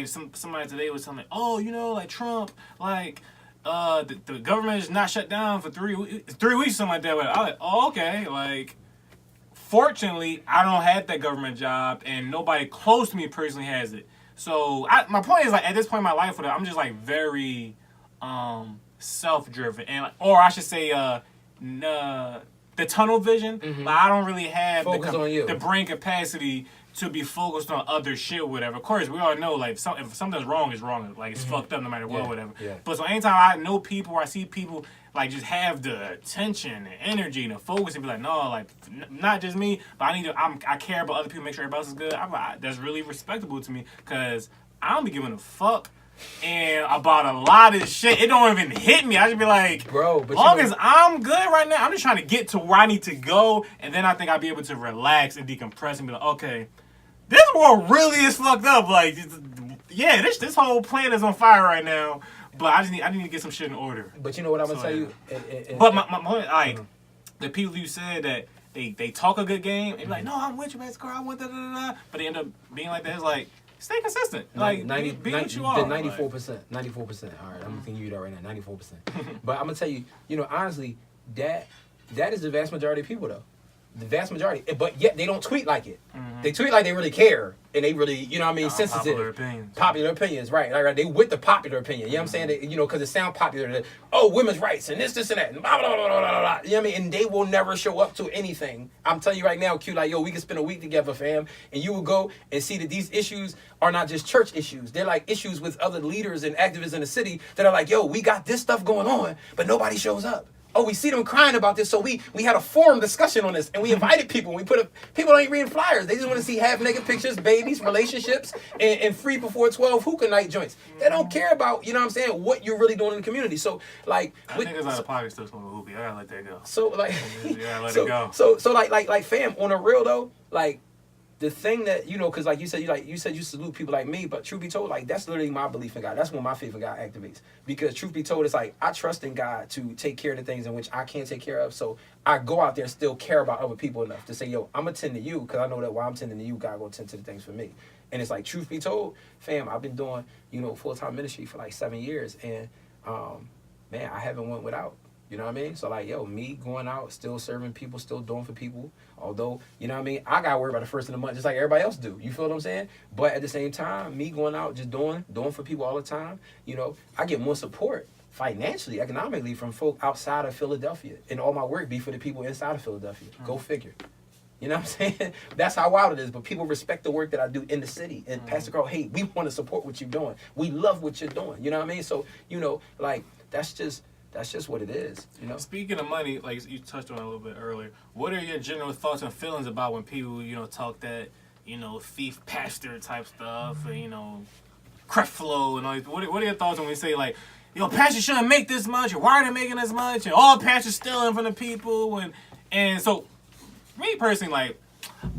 somebody today was telling me, oh, you know, like Trump, like the government is not shut down for 3 weeks, something like that. But I'm like, oh, okay, like. Fortunately, I don't have that government job, and nobody close to me personally has it. So my point is, like, at this point in my life, I'm just like very self-driven, and or I should say, the tunnel vision. Mm-hmm. Like, I don't really have the brain capacity to be focused on other shit, whatever. Of course, we all know, like, if something's wrong, it's wrong. Like, it's fucked up no matter what, whatever. Yeah. But so anytime I know people or I see people, like, just have the attention and energy and the focus and be like, no, like, not just me, but I care about other people, make sure everybody else is good. That's really respectable to me, because I don't be giving a fuck and about a lot of shit. It don't even hit me. I just be like, bro, but as long as I'm good right now, I'm just trying to get to where I need to go, and then I think I'll be able to relax and decompress and be like, okay, this world really is fucked up. Like, yeah, this whole planet is on fire right now. But I need to get some shit in order. But you know what I'm gonna tell you? But my point, like, the people you said that they talk a good game and be like, no, I'm with you, man, girl, I want da. But they end up being like that. It's like, stay consistent. Like, be what you are. 94%. 94%. All right, I'm thinking you that right now. 94%. But I'm gonna tell you, you know, honestly, that is the vast majority of people, though. The vast majority, but yet they don't tweet like it. Mm-hmm. They tweet like they really care, and they really, you know what I mean, sensitive. Popular opinions, right. They with the popular opinion, you know what I'm saying? They, you know, because it sounds popular that, oh, women's rights, and this, and that, and blah, blah, blah, blah, blah, blah. You know what I mean? And they will never show up to anything. I'm telling you right now, Q, like, yo, we can spend a week together, fam, and you will go and see that these issues are not just church issues. They're like issues with other leaders and activists in the city that are like, yo, we got this stuff going on, but nobody shows up. Oh, we see them crying about this, so we had a forum discussion on this, and we invited people. People ain't reading flyers. They just want to see half-naked pictures, babies, relationships, and free before 12 hookah night joints. They don't care about, you know what I'm saying, what you're really doing in the community. So, like... I think it's out of pocket still smoking hookah. I gotta let that go. So, like... You gotta let it go. So, like, fam, on a real, though, like... The thing that, you know, because like you said you salute people like me, but truth be told, like, that's literally my belief in God. That's when my faith in God activates. Because truth be told, it's like, I trust in God to take care of the things in which I can't take care of. So I go out there and still care about other people enough to say, yo, I'm going to tend to you, because I know that while I'm tending to you, God going to tend to the things for me. And it's like, truth be told, fam, I've been doing, you know, full-time ministry for like 7 years. And, man, I haven't went without. You know what I mean? So, like, yo, me going out, still serving people, still doing for people. Although, you know what I mean? I got to worry about the first of the month just like everybody else do. You feel what I'm saying? But at the same time, me going out, just doing for people all the time, you know, I get more support financially, economically from folk outside of Philadelphia. And all my work be for the people inside of Philadelphia. Go figure. You know what I'm saying? That's how wild it is. But people respect the work that I do in the city. And Pastor Carl, hey, we want to support what you're doing. We love what you're doing. You know what I mean? So, you know, like, that's just what it is. You know. Speaking of money, like you touched on it a little bit earlier, what are your general thoughts and feelings about when people, you know, talk that, you know, thief pastor type stuff, and, you know, Creflo and all these? What are your thoughts when we say, like, yo, pastors shouldn't make this much, or why are they making this much, and all pastors stealing from the people, and so, me personally, like,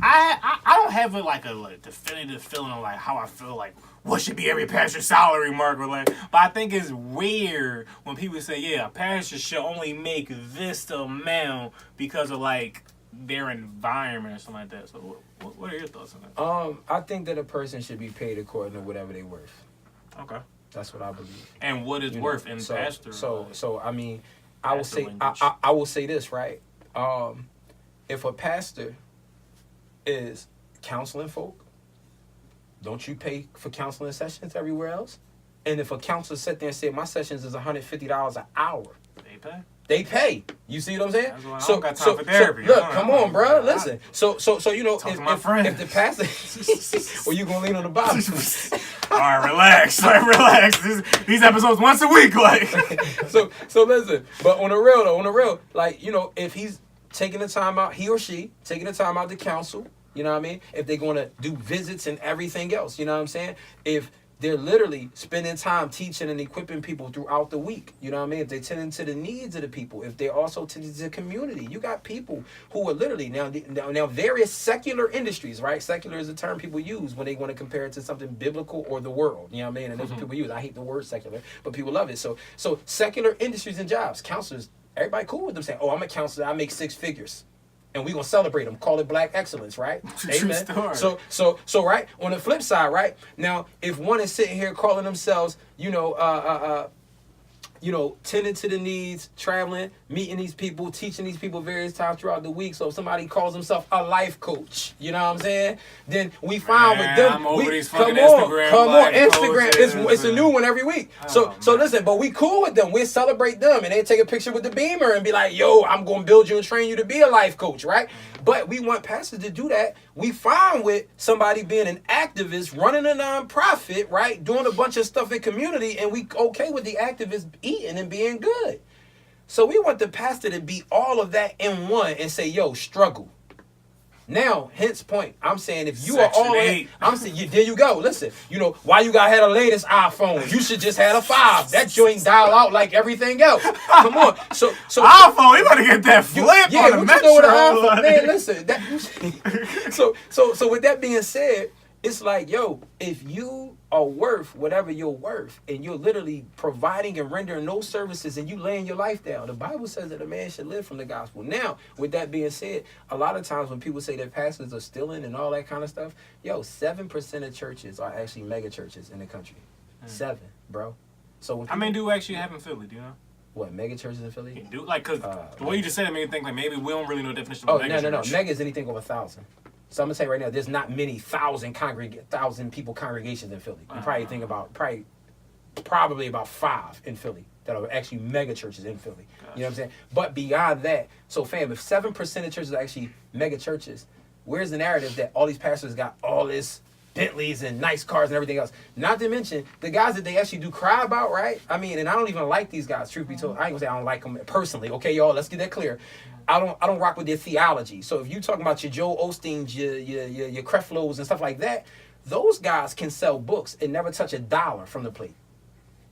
I don't have a definitive feeling on like how I feel like what should be every pastor's salary mark, or like, but I think it's weird when people say, yeah, a pastor should only make this amount because of like their environment or something like that. So what are your thoughts on that? I think that a person should be paid according to whatever they're worth. Okay. That's what I believe. And what is worth in pastor? So I mean, I will say I will say this, right? If a pastor is counseling folk, don't you pay for counseling sessions everywhere else? And if a counselor sat there and said my sessions is $150 an hour, they pay. You see what I'm saying? I don't got time for therapy. Look, come on, bro. Listen. So you know, if the pastor, well, you gonna lean on the Bible. All right, relax. Like, relax. These episodes once a week, like. so listen. But on the real, like, you know, if he's taking the time out, he or she taking the time out to counsel, you know what I mean? If they're going to do visits and everything else, you know what I'm saying? If they're literally spending time teaching and equipping people throughout the week, you know what I mean? If they're tending to the needs of the people, if they're also tending to the community, you got people who are literally now various secular industries, right? Secular is a term people use when they want to compare it to something biblical or the world, you know what I mean? And that's what people use. I hate the word secular, but people love it. So secular industries and jobs, counselors, everybody cool with them saying, oh, I'm a counselor, I make 6 figures. And we're going to celebrate them, call it black excellence, right? Amen. So right, on the flip side, right, now, if one is sitting here calling themselves, tending to the needs, traveling, meeting these people, teaching these people various times throughout the week. So if somebody calls himself a life coach, you know what I'm saying? Then we find with them. I'm over these come fucking on, Instagram. Instagram. It's a new one every week. So listen, but we cool with them. We celebrate them, and they take a picture with the beamer and be like, "Yo, I'm gonna build you and train you to be a life coach," right? But we want pastors to do that. We find with somebody being an activist, running a nonprofit, right, doing a bunch of stuff in community, and we okay with the activist eating and being good. So we want the pastor to be all of that in one and say, yo, struggle. Now, hence point, I'm saying if you Section are all 8. I'm saying, there you go. Listen, you know, why you gotta have the latest iPhone? You should just have a 5. That joint dial out like everything else. Come on. So iPhone, you better get that flip on the metro. You know what man, listen. So with that being said, it's like, yo, if you are worth whatever you're worth, and you're literally providing and rendering those services, and you laying your life down, the Bible says that a man should live from the gospel. Now, with that being said, a lot of times when people say that pastors are stealing and all that kind of stuff, 7% of churches are actually mega churches in the country. 7, bro. So when how many do we actually have in Philly? Do you know? What, mega churches in Philly? Do like, cause the way you just said it made me think like maybe we don't really know the definition of mega church. No. Mega is anything over 1,000. So I'm gonna say right now, there's not many 1,000 people congregations in Philly. You probably think about probably about 5 in Philly that are actually mega churches in Philly. Gotcha. You know what I'm saying? But beyond that, so fam, if 7% of churches are actually mega churches, where's the narrative that all these pastors got all this Bentleys and nice cars and everything else? Not to mention the guys that they actually do cry about, right? I mean, and I don't even like these guys, truth be told. I ain't gonna say I don't like them personally. Okay, y'all, let's get that clear. I don't rock with their theology. So if you talking about your Joel Osteens, your Creflos and stuff like that, those guys can sell books and never touch $1 from the plate.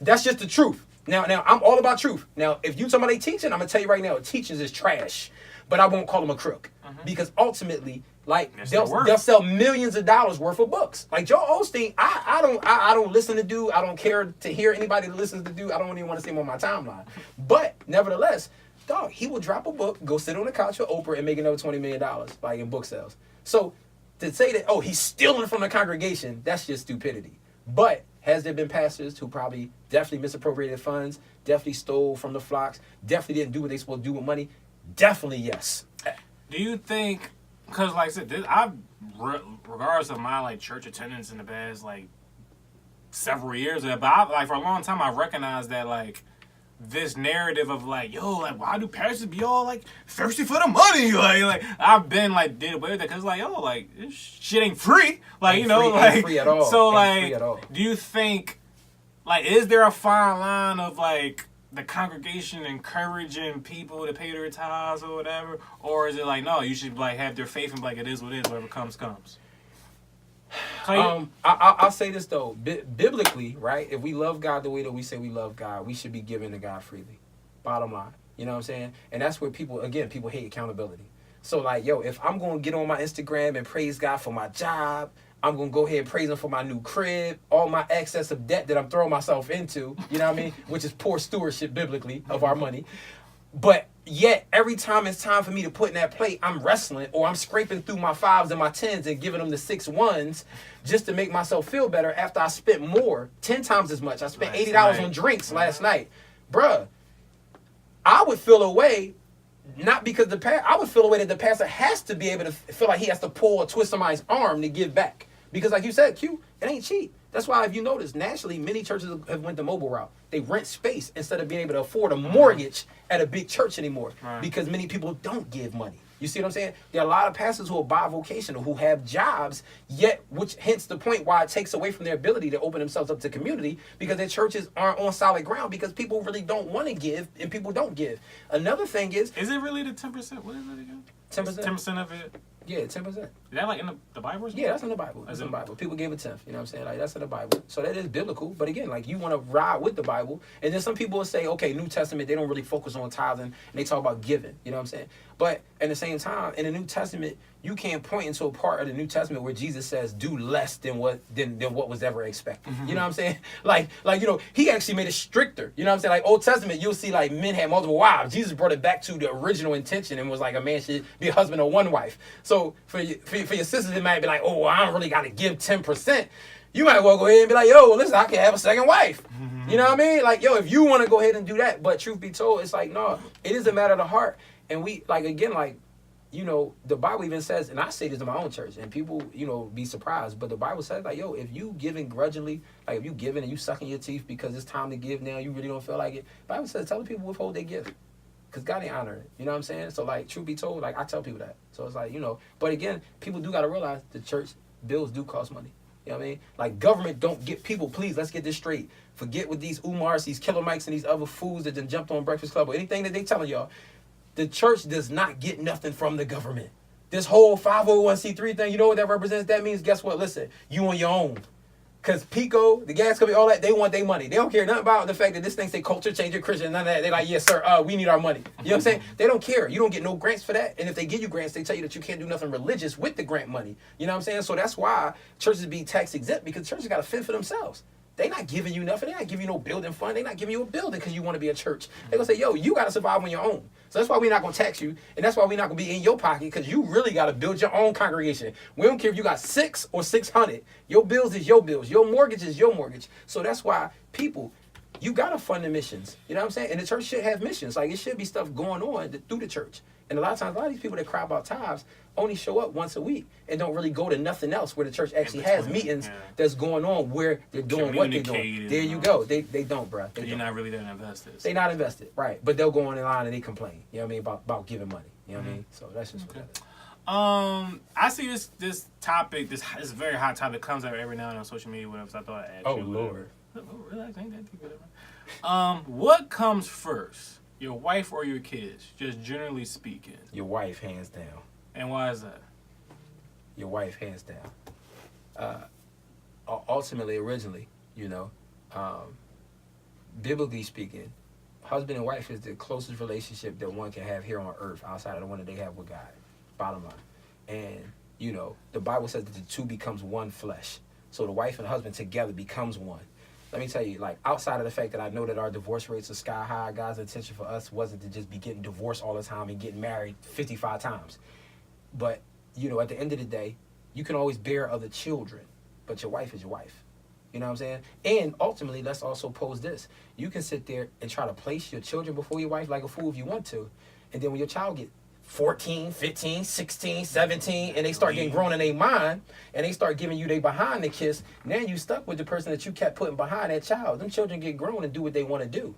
That's just the truth. Now I'm all about truth. Now, if you talking about they teaching, I'm gonna tell you right now, teachings is trash. But I won't call them a crook. Because ultimately, like, they'll sell millions of dollars worth of books. Like Joel Osteen, I don't listen to dude. I don't care to hear anybody that listens to dude. I don't even want to see him on my timeline. But nevertheless, dog, he will drop a book, go sit on the couch with Oprah, and make another $20 million, like in book sales. So to say that, oh, he's stealing from the congregation, that's just stupidity. But has there been pastors who probably definitely misappropriated funds, definitely stole from the flocks, definitely didn't do what they supposed to do with money? Definitely yes. Do you think, because like I said, regardless of my like church attendance in the past like several years, but for a long time I recognized that like this narrative of like, yo, like, why do pastors be all like thirsty for the money? Like I've been like did away with that because like, yo, like this shit ain't free. Like Ain't you know, free, like ain't free at all. so Ain't free at all. like, do you think like is there a fine line of like the congregation encouraging people to pay their tithes or whatever, or is it like no, you should like have their faith and be like it is what it is, whatever comes. I'll say this though, biblically, right? If we love God the way that we say we love God, we should be giving to God freely. Bottom line, you know what I'm saying? And that's where people hate accountability. So like, yo, if I'm gonna get on my Instagram and praise God for my job, I'm gonna go ahead and praise Him for my new crib, all my excess of debt that I'm throwing myself into, you know what I mean? Which is poor stewardship biblically of our money. But yet, every time it's time for me to put in that plate, I'm wrestling or I'm scraping through my 5s and my 10s and giving them the 6 1s just to make myself feel better after I spent more, 10 times as much. I spent $80 on drinks last night. Bruh, I would feel a way, not because I would feel a way that the pastor has to be able to feel like he has to pull or twist somebody's arm to give back. Because like you said, Q, it ain't cheap. That's why if you notice, nationally, many churches have went the mobile route. They rent space instead of being able to afford a mortgage at a big church anymore. Right. Because many people don't give money. You see what I'm saying? There are a lot of pastors who are bivocational, who have jobs, yet, which hence the point why it takes away from their ability to open themselves up to community, because their churches aren't on solid ground because people really don't want to give and people don't give. Another thing is it really the 10%? What is it again? 10%. 10% of it. Yeah, 10%. Is that like in the Bible or something? Yeah, that's in the Bible. That's in the Bible. People gave a tenth. You know what I'm saying? Like, that's in the Bible. So that is biblical. But again, like, you want to ride with the Bible. And then some people will say, okay, New Testament, they don't really focus on tithing. And they talk about giving. You know what I'm saying? But at the same time, in the New Testament, you can't point into a part of the New Testament where Jesus says, do less than what was ever expected. Mm-hmm. You know what I'm saying? Like, you know, he actually made it stricter. You know what I'm saying? Like, Old Testament, you'll see, like, men had multiple wives. Jesus brought it back to the original intention and was like, a man should be a husband of one wife. So for your sisters, it might be like, oh, well, I don't really got to give 10%. You might well go ahead and be like, yo, well, listen, I can have a second wife. Mm-hmm. You know what I mean? Like, yo, if you want to go ahead and do that. But truth be told, it's like, no, it is a matter of the heart. And we, like, again, like, you know, the Bible even says, and I say this in my own church, and people, you know, be surprised, but the Bible says, like, yo, if you giving grudgingly, like, if you giving and you sucking your teeth because it's time to give now, you really don't feel like it, the Bible says, tell the people withhold their gift. Because God ain't honoring it. You know what I'm saying? So, like, truth be told, like, I tell people that. So, it's like, you know, but again, people do got to realize the church bills do cost money. You know what I mean? Like, government don't get people, please, let's get this straight. Forget with these Umars, these Killer Mikes, and these other fools that done jumped on Breakfast Club or anything that they telling y'all. The church does not get nothing from the government. This whole 501c3 thing, you know what that represents? That means, guess what? Listen, you on your own. Because Pico, the gas company, all that, they want their money. They don't care nothing about the fact that this thing say culture changer Christian, none of that. They're like, yes, sir, we need our money. You know what I'm saying? They don't care. You don't get no grants for that. And if they give you grants, they tell you that you can't do nothing religious with the grant money. You know what I'm saying? So that's why churches be tax exempt, because churches got to fend for themselves. They not giving you nothing. They not giving you no building fund. They not giving you a building because you want to be a church. They gonna say, yo, you got to survive on your own. So that's why we're not going to tax you. And that's why we're not going to be in your pocket, because you really got to build your own congregation. We don't care if you got 6 or 600. Your bills is your bills. Your mortgage is your mortgage. So that's why people, you got to fund the missions. You know what I'm saying? And the church should have missions. Like, it should be stuff going on through the church. And a lot of times, a lot of these people that cry about tithes only show up once a week and don't really go to nothing else where the church actually has meetings that's going on where they're doing what they're doing. There you go. They don't, bro. You're not really that invested. They're not invested, right. But they'll go on in line and they complain, you know what I mean, about giving money. You know what I mean? So that's just what that is. I see this topic, this very hot topic comes out every now and then on social media, whatever, so I thought I'd ask you. Oh, Lord. Relax, ain't that too good. What comes first? Your wife or your kids, just generally speaking? Your wife, hands down. And why is that? Your wife, hands down. Ultimately, originally, you know, biblically speaking, husband and wife is the closest relationship that one can have here on earth outside of the one that they have with God. Bottom line. And, you know, the Bible says that the two becomes one flesh. So the wife and the husband together becomes one. Let me tell you, like, outside of the fact that I know that our divorce rates are sky high, God's intention for us wasn't to just be getting divorced all the time and getting married 55 times. But, you know, at the end of the day, you can always bear other children, but your wife is your wife. You know what I'm saying? And ultimately, let's also pose this. You can sit there and try to place your children before your wife like a fool if you want to. And then when your child get 14, 15, 16, 17, and they start getting grown in their mind, and they start giving you their behind the kiss, now you stuck with the person that you kept putting behind that child. Them children get grown and do what they want to do.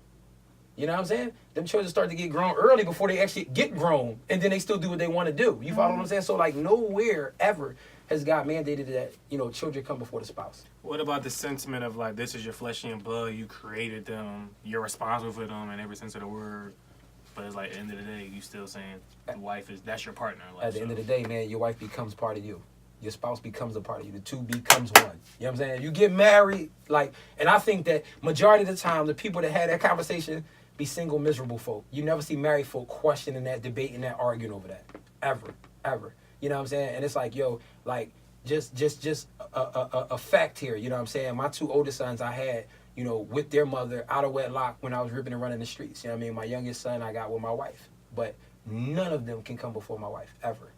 You know You know what I'm saying? Them children start to get grown early before they actually get grown, and then they still do what they want to do. You follow what I'm saying? So like nowhere ever has God mandated that, you know, children come before the spouse. What about the sentiment of like, this is your flesh and blood, you created them, you're responsible for them in every sense of the word, but it's like at the end of the day, you still saying the wife that's your partner in life. At the end of the day, man, your wife becomes part of you. Your spouse becomes a part of you. The two becomes one. You know what I'm saying? You get married, like, and I think that majority of the time, the people that had that conversation be single, miserable folk. You never see married folk questioning that, debating that, arguing over that. Ever. You know what I'm saying? And it's like, yo, like, just a fact here. You know what I'm saying? My two oldest sons I had, you know, with their mother out of wedlock when I was ripping and running the streets. You know what I mean? My youngest son I got with my wife. But none of them can come before my wife, ever.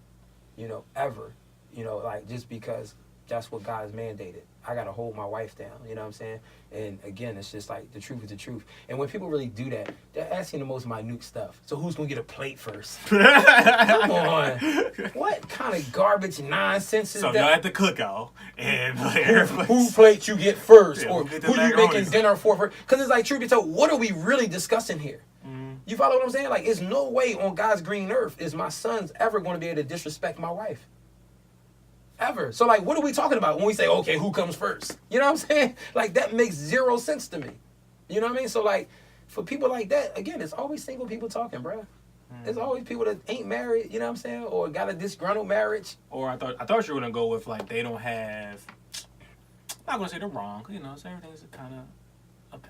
You know, ever. You know, like, just because that's what God has mandated. I got to hold my wife down, you know what I'm saying? And again, it's just like, the truth is the truth. And when people really do that, they're asking the most minute stuff. So who's going to get a plate first? Come on. What kind of garbage nonsense is so that? y'all at the cookout, and Who plate you get first? Yeah, or who who you making dinner for first? Because it's like, truth be told, what are we really discussing here? You follow what I'm saying? Like, it's no way on God's green earth is my sons ever going to be able to disrespect my wife. Ever. So, like, what are we talking about when we say, okay, who comes first? You know what I'm saying? Like, that makes zero sense to me. You know what I mean? So, like, for people like that, again, it's always single people talking, bro. It's always people that ain't married, you know what I'm saying? Or got a disgruntled marriage. Or I thought you were going to go with, like, they don't have, I'm not going to say they're wrong, you know, so everything's kind of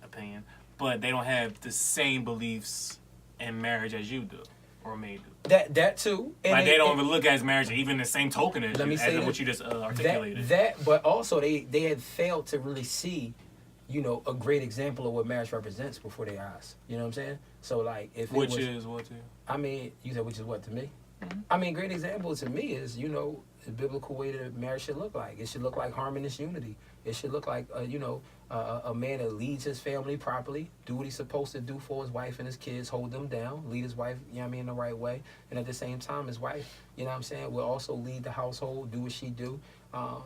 opinion, but they don't have the same beliefs in marriage as you do, or may do. That too. And like, they don't even look at marriage even the same token as, what you just articulated. That, but also they had failed to really see, you know, a great example of what marriage represents before their eyes. You know what I'm saying? So, like, if which is what to you? I mean, you said which is what to me? Mm-hmm. I mean, great example to me is, you know, the biblical way that marriage should look like. It should look like harmonious unity. It should look like, you know, a man that leads his family properly, do what he's supposed to do for his wife and his kids, hold them down, lead his wife, you know what I mean, in the right way. And at the same time, his wife, you know what I'm saying, will also lead the household, do what she do,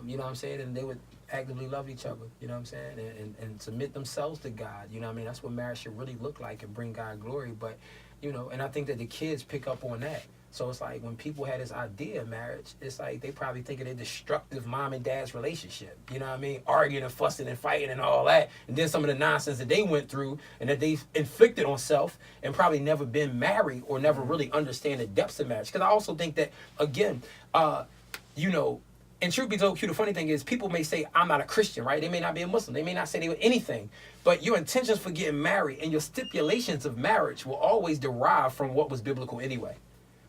you know what I'm saying, and they would actively love each other, you know what I'm saying, and submit themselves to God, you know what I mean. That's what marriage should really look like and bring God glory. But, you know, and I think that the kids pick up on that. So it's like when people had this idea of marriage, it's like they probably think of their destructive mom and dad's relationship. You know what I mean? Arguing and fussing and fighting and all that. And then some of the nonsense that they went through and that they inflicted on self and probably never been married or never really understand the depths of marriage. Because I also think that, again, you know, and truth be told, Q, the funny thing is people may say, I'm not a Christian, right? They may not be a Muslim. They may not say they were anything. But your intentions for getting married and your stipulations of marriage will always derive from what was biblical anyway.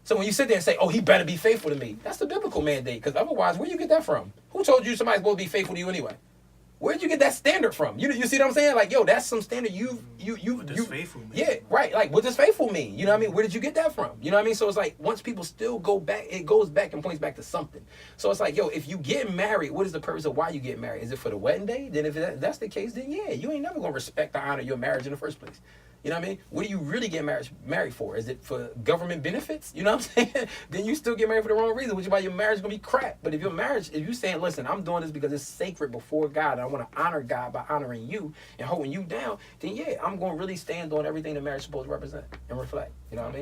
So when you sit there and say, oh, he better be faithful to me, that's the biblical mandate. Because otherwise, where you get that from? Who told you somebody's supposed to be faithful to you anyway? Where'd you get that standard from? You see what I'm saying? Like, yo, that's some standard What does faithful mean? Yeah, right. Like, what does faithful mean? You know what I mean? Where did you get that from? You know what I mean? So it's like, once people still go back, it goes back and points back to something. So it's like, yo, if you get married, what is the purpose of why you get married? Is it for the wedding day? Then if that's the case, then yeah, you ain't never going to respect or honor your marriage in the first place. You know what I mean? What do you really get married for? Is it for government benefits? You know what I'm saying? Then you still get married for the wrong reason, which is why your marriage is going to be crap. But if you're saying, listen, I'm doing this because it's sacred before God, and I want to honor God by honoring you and holding you down, then yeah, I'm going to really stand on everything that marriage is supposed to represent and reflect. You know what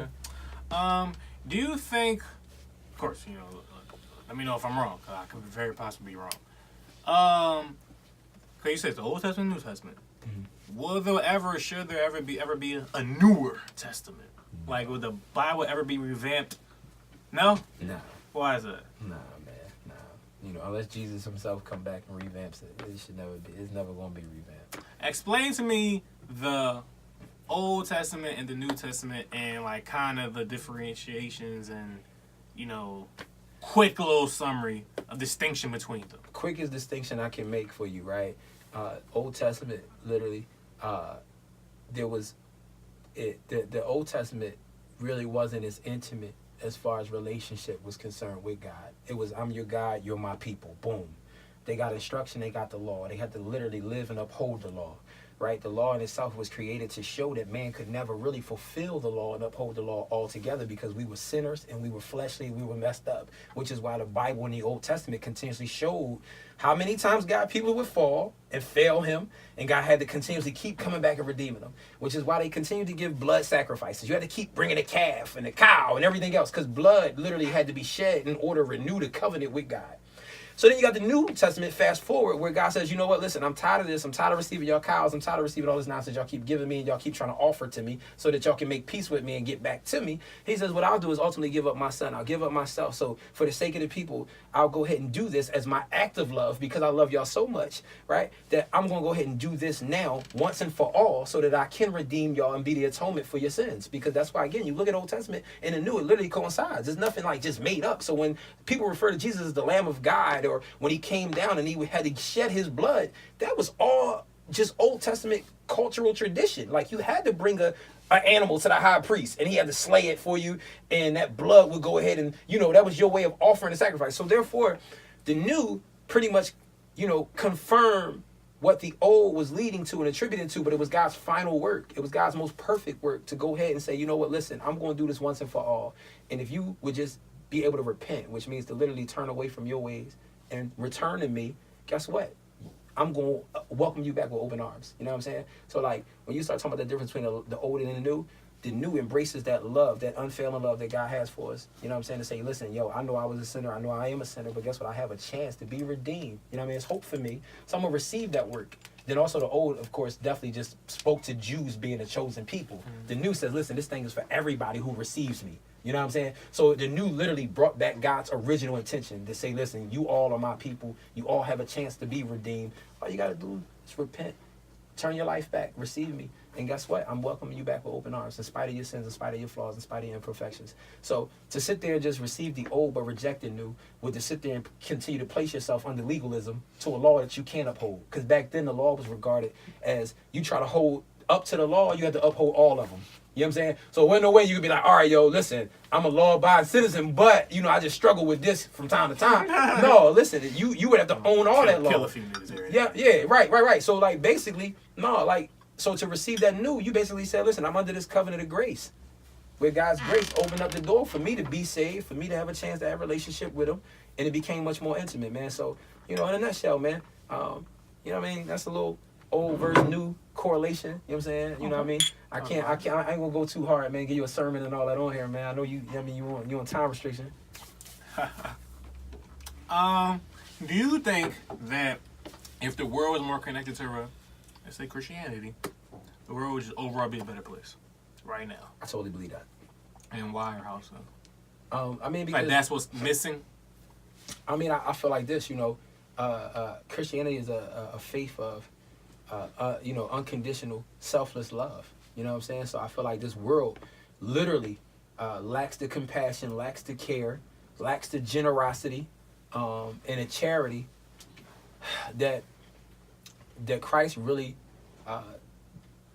I mean? Do you think, of course, you know, let me know if I'm wrong, because I could very possibly be wrong. Because you said the Old Testament, New Testament. Mm-hmm. Should there ever be a newer testament? Like, would the Bible ever be revamped? No? No. Why is that? No, man, no. You know, unless Jesus himself come back and revamps it, it's never going to be revamped. Explain to me the Old Testament and the New Testament and, like, kind of the differentiations and, you know, quick little summary of distinction between them. Quickest distinction I can make for you, right? Old Testament, literally, the Old Testament really wasn't as intimate as far as relationship was concerned with God. It was, I'm your God, you're my people. Boom. They got instruction, they got the law. They had to literally live and uphold the law, right? The law in itself was created to show that man could never really fulfill the law and uphold the law altogether because we were sinners and we were fleshly, we were messed up, which is why the Bible in the Old Testament continuously showed how many times God people would fall and fail him, and God had to continuously keep coming back and redeeming them, which is why they continue to give blood sacrifices. You had to keep bringing a calf and a cow and everything else because blood literally had to be shed in order to renew the covenant with God. So then you got the New Testament, fast forward, where God says, you know what, listen, I'm tired of this. I'm tired of receiving y'all cows. I'm tired of receiving all this nonsense y'all keep giving me and y'all keep trying to offer to me so that y'all can make peace with me and get back to me. He says, what I'll do is ultimately give up my son. I'll give up myself. So for the sake of the people, I'll go ahead and do this as my act of love because I love y'all so much, right, that I'm going to go ahead and do this now once and for all so that I can redeem y'all and be the atonement for your sins. Because that's why, again, you look at Old Testament and the New, it literally coincides. There's nothing like just made up. So when people refer to Jesus as the Lamb of God or when he came down and he had to shed his blood, that was all just Old Testament cultural tradition. Like you had to bring an animal to the high priest and he had to slay it for you and that blood would go ahead and, that was your way of offering a sacrifice. So therefore, the New pretty much, confirmed what the old was leading to and attributing to, but it was God's final work. It was God's most perfect work to go ahead and say, you know what, listen, I'm going to do this once and for all. And if you would just be able to repent, which means to literally turn away from your ways and return to me, guess what? I'm going to welcome you back with open arms. You know what I'm saying? So like when you start talking about the difference between the old and the new embraces that love, that unfailing love that God has for us. You know what I'm saying? To say, listen, yo, I know I was a sinner. I know I am a sinner, but guess what? I have a chance to be redeemed. You know what I mean? It's hope for me. So I'm going to receive that work. Then also the old, of course, definitely just spoke to Jews being a chosen people. Mm-hmm. The new says, listen, this thing is for everybody who receives me. You know what I'm saying? So the new literally brought back God's original intention to say, listen, you all are my people. You all have a chance to be redeemed. All you got to do is repent. Turn your life back. Receive me. And guess what? I'm welcoming you back with open arms in spite of your sins, in spite of your flaws, in spite of your imperfections. So to sit there and just receive the old but reject the new would to sit there and continue to place yourself under legalism to a law that you can't uphold. Because back then the law was regarded as you try to hold up to the law, you had to uphold all of them. You know what I'm saying? So there's no way you could be like, all right, yo, listen, I'm a law-abiding citizen, but, I just struggle with this from time to time. No, listen, you would have to own all that law. Yeah, right. So, like, basically, so to receive that new, you basically said, listen, I'm under this covenant of grace, where God's grace opened up the door for me to be saved, for me to have a chance to have a relationship with him, and it became much more intimate, man. So, in a nutshell, man, you know what I mean? That's a little old versus new correlation, you know what I'm saying? You know what I mean? I ain't gonna go too hard, man, give you a sermon and all that on here, man. I know you on time restriction. Do you think that if the world was more connected to, let's say, Christianity, the world would just overall be a better place right now? I totally believe that. And why or how so? I mean, because like that's what's missing. I mean, I feel like this, Christianity is a faith of unconditional, selfless love. You know what I'm saying? So I feel like this world literally lacks the compassion, lacks the care, lacks the generosity, and the charity that Christ really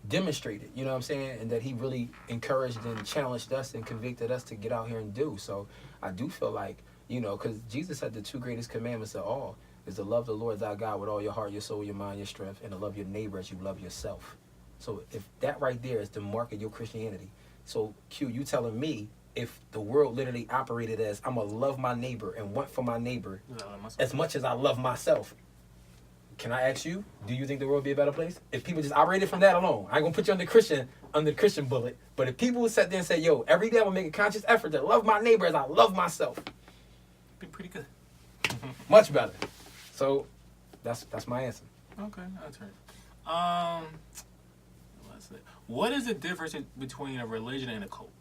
demonstrated, you know what I'm saying? And that he really encouraged and challenged us and convicted us to get out here and do. So I do feel like, because Jesus had the two greatest commandments of all, is to love the Lord thy God with all your heart, your soul, your mind, your strength, and to love your neighbor as you love yourself. So if that right there is the mark of your Christianity, so Q, you telling me if the world literally operated as I'm going to love my neighbor and want for my neighbor as much as I love myself, can I ask you, do you think the world would be a better place? If people just operated from that alone, I ain't going to put you under the Christian bullet, but if people would sit there and say, yo, every day I'm going to make a conscious effort to love my neighbor as I love myself, it'd be pretty good. Much better. So that's my answer. Okay, that's right. What is the difference between a religion and a cult?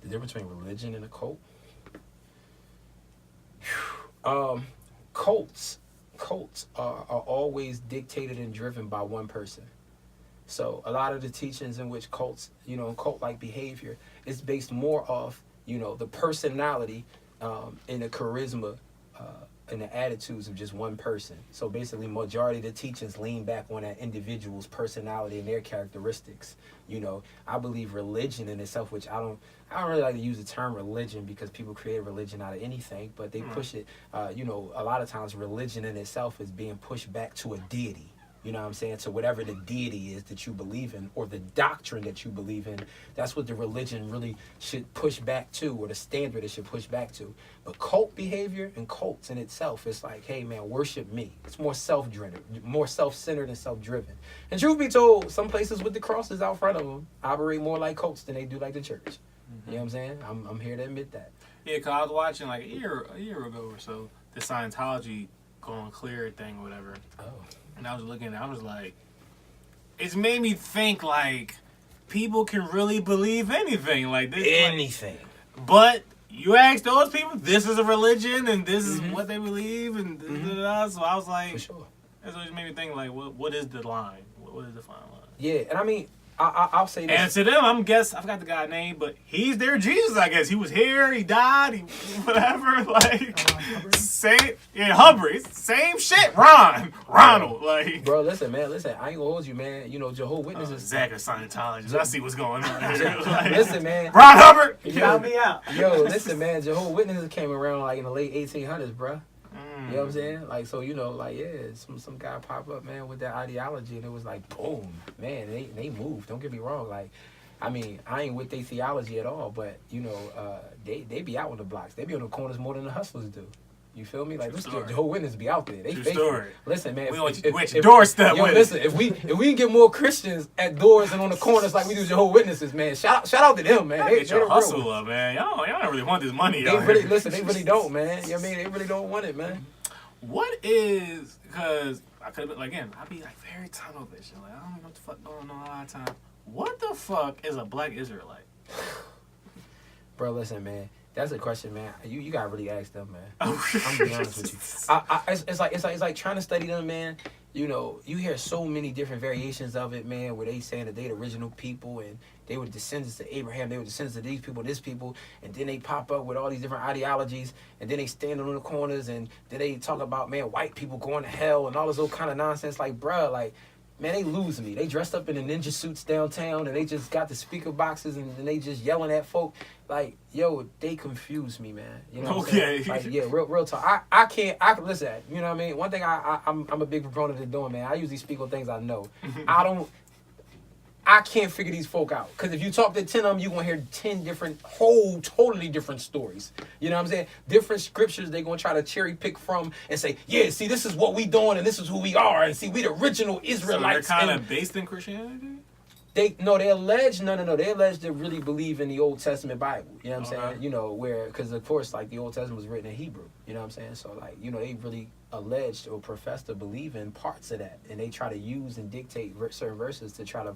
The difference between religion and a cult? Cults are always dictated and driven by one person. So a lot of the teachings in which cults, cult-like behavior is based more off, the personality and the charisma and the attitudes of just one person. So basically, majority of the teachings lean back on that individual's personality and their characteristics. I believe religion in itself, which I don't really like to use the term religion because people create religion out of anything, but they push it. A lot of times religion in itself is being pushed back to a deity. you know what I'm saying, to whatever the deity is that you believe in or the doctrine that you believe in. That's what the religion really should push back to, or the standard it should push back to. But cult behavior and cults in itself, it's like, hey man, worship me. It's more self-driven, more self-centered and self-driven. And truth be told, some places with the crosses out front of them operate more like cults than they do like the church. You know what I'm saying? I'm here to admit that. Yeah, because I was watching like a year ago or so, the Scientology Going Clear thing or whatever. Oh. And I was looking, I was like, it's made me think like people can really believe anything like this. Anything. Like, but you ask those people, this is a religion and this is what they believe and so I was like, for sure. That's what made me think like, what is the line? What is the fine line? Yeah, and I mean, I'll say this. And to them, I forgot the guy's name, but he's their Jesus, I guess. He was here, he died, he whatever. Like, Hubbard, same shit. Ronald, like. Bro, listen, man, I ain't gonna hold you, man. You know, Jehovah's Witnesses. Zach is Scientologist. I see what's going on here. Like, listen, man. Ron Hubbard, Count me out. Yo, listen, man. Jehovah's Witnesses came around like in the late 1800s, bro. You know what I'm saying? Like, so, you know, like, yeah, some guy pop up, man, with that ideology, and it was like, boom, man, they moved. Don't get me wrong. Like, I mean, I ain't with their theology at all, but, you know, they be out on the blocks. They be on the corners more than the hustlers do. You feel me? Like, listen, the whole witness be out there. They fake it. Listen, man. We want you at your doorstep with listen, if we can get more Christians at doors and on the corners like we do Jehovah's Witnesses, man, shout out to them, man. Get your hustle up, man. Y'all don't really want this money, they really don't, man. You know what I mean? They really don't want it, man. What is, because I could have been, again, I'd be like very tunnel vision. Like, I don't know what the fuck going on a lot of time. What the fuck is a black Israelite? Bro, listen, man. That's a question, man. You gotta really ask them, man. I'm gonna be honest with you. It's like trying to study them, man. You know, you hear so many different variations of it, man, where they saying that they the original people and they were descendants of Abraham, they were descendants of these people, this people, and then they pop up with all these different ideologies, and then they stand on the corners, and then they talk about, man, white people going to hell and all this old kind of nonsense. Like, bruh, like, man, they lose me. They dressed up in the ninja suits downtown, and they just got the speaker boxes, and they just yelling at folk. Like, yo, they confuse me, man. You know what I'm saying? Like, yeah, real talk. I can't listen. You know what I mean? One thing I'm a big proponent of doing, man. I usually speak on things I know. I can't figure these folk out. Because if you talk to 10 of them, you're going to hear 10 different, totally different stories. You know what I'm saying? Different scriptures they're going to try to cherry pick from and say, yeah, see, this is what we doing and this is who we are. And see, we the original Israelites. So they're kind of based in Christianity? They allege to really believe in the Old Testament Bible. You know what I'm saying? You know, because of course, like, the Old Testament was written in Hebrew. You know what I'm saying? So, like, you know, they really alleged or profess to believe in parts of that, and they try to use and dictate certain verses to try to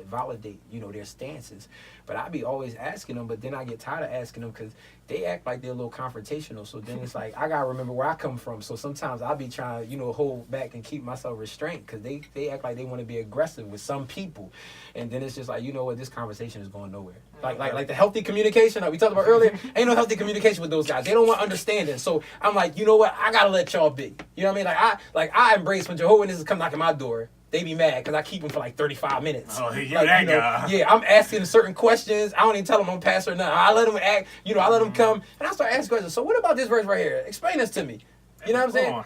validate, you know, their stances. But I be always asking them, but then I get tired of asking them because they act like they're a little confrontational. So then it's like, I gotta remember where I come from. So sometimes I be trying to, you know, hold back and keep myself restrained because they act like they want to be aggressive with some people, and then it's just like, you know what, this conversation is going nowhere. Like the healthy communication like we talked about earlier, ain't no healthy communication with those guys. They don't want understanding. So I'm like, you know what, I gotta let y'all be. You know what I mean? I embrace when Jehovah's Witnesses come knocking my door. They be mad because I keep them for like 35 minutes. Oh, you're that guy. Yeah, I'm asking certain questions. I don't even tell them I'm pastor or nothing. I let them act. You know, I let them come and I start asking questions. So what about this verse right here? Explain this to me. You know what I'm saying?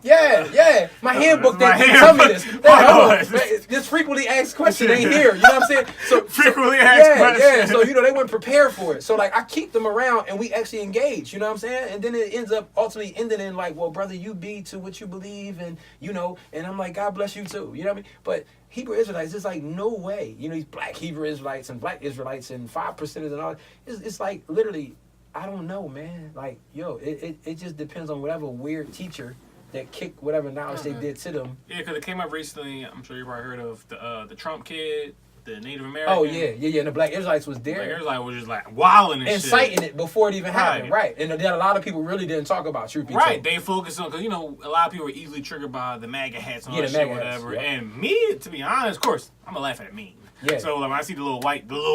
Yeah. My handbook didn't tell me this. This frequently asked question ain't here. You know what I'm saying? So frequently asked question. Yeah. So, you know, they weren't prepared for it. So, like, I keep them around and we actually engage. You know what I'm saying? And then it ends up ultimately ending in like, well, brother, you be to what you believe, and you know. And I'm like, God bless you too. You know what I mean? But Hebrew Israelites, it's like no way. You know, these black Hebrew Israelites and black Israelites and 5%ers and all. It's like literally, I don't know, man. Like, yo, it just depends on whatever weird teacher that kicked whatever knowledge they did to them. Yeah, because it came up recently. I'm sure you probably heard of the Trump kid, the Native American. Oh yeah. And the black Israelites was there. Black Israelites was just like wilding and shit. Inciting it before it even happened, right? And then a lot of people really didn't talk about truth be told. They focused on, because you know, a lot of people were easily triggered by the MAGA hats and all that MAGA shit, whatever. Hats, And me, to be honest, of course, I'm gonna laugh at a meme. Yeah. So like, when I see the little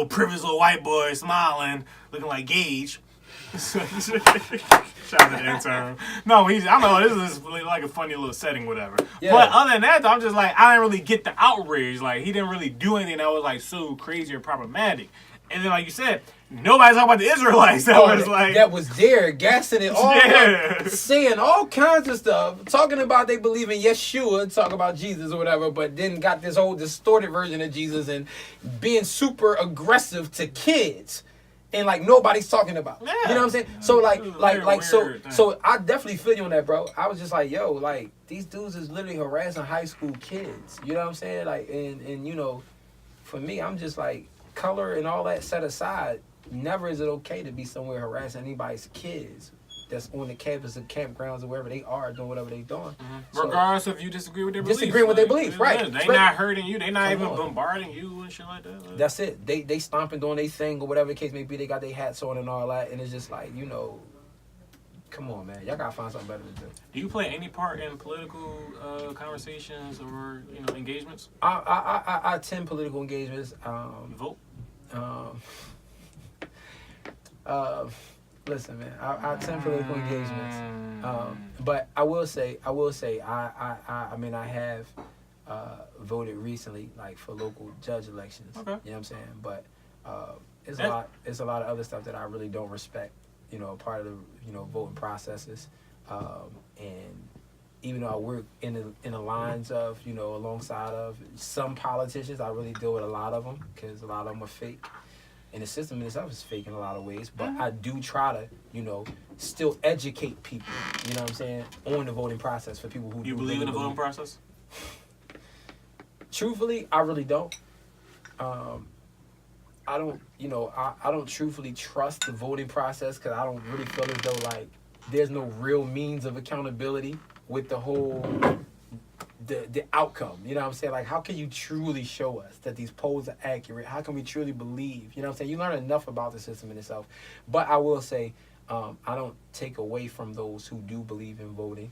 privileged little white boy smiling, looking like Gage. Shout out to the intern. No, I'm like, this is really like a funny little setting, whatever. Yeah. But other than that, though, I'm just like, I didn't really get the outrage. Like, he didn't really do anything that was like so crazy or problematic. And then, like you said, nobody's talking about the Israelites. That was there, gassing it all Yeah. up, saying all kinds of stuff, talking about they believe in Yeshua, talking about Jesus or whatever, but then got this whole distorted version of Jesus and being super aggressive to kids. And like nobody's talking about. Yeah. You know what I'm saying? So like Weird thing. so I definitely feel you on that, bro. I was just like, yo, like these dudes is literally harassing high school kids. You know what I'm saying? Like and you know, for me, I'm just like, color and all that set aside, never is it okay to be somewhere harassing anybody's kids that's on the campus of campgrounds or wherever they are doing whatever they doing. So, regardless if you disagree with their beliefs. Disagree with their beliefs, right. They not hurting you. They not Come even on. bombarding you and shit like that. That's it. They stomping doing their thing or whatever the case may be. They got their hats on and all that. And it's just like, you know, come on, man. Y'all got to find something better to do. Do you play any part in political conversations or, you know, engagements? I attend political engagements. Vote? Listen, man, I attend political engagements, but I will say, I mean, I have voted recently, like for local judge elections. Okay. You know what I'm saying? But it's a lot of other stuff that I really don't respect. You know, part of the voting processes, and even though I work in the lines of alongside of some politicians, I really deal with a lot of them because a lot of them are fake. And the system in itself is fake in a lot of ways, but I do try to, still educate people, you know what I'm saying, on the voting process for people who You believe in the voting process? Truthfully, I really don't. I don't, I don't truthfully trust the voting process because I don't really feel as though, like, there's no real means of accountability with the whole the outcome. You know what I'm saying? Like, how can you truly show us that these polls are accurate? How can we truly believe? You know what I'm saying? You learn enough about the system in itself. But I will say, I don't take away from those who do believe in voting.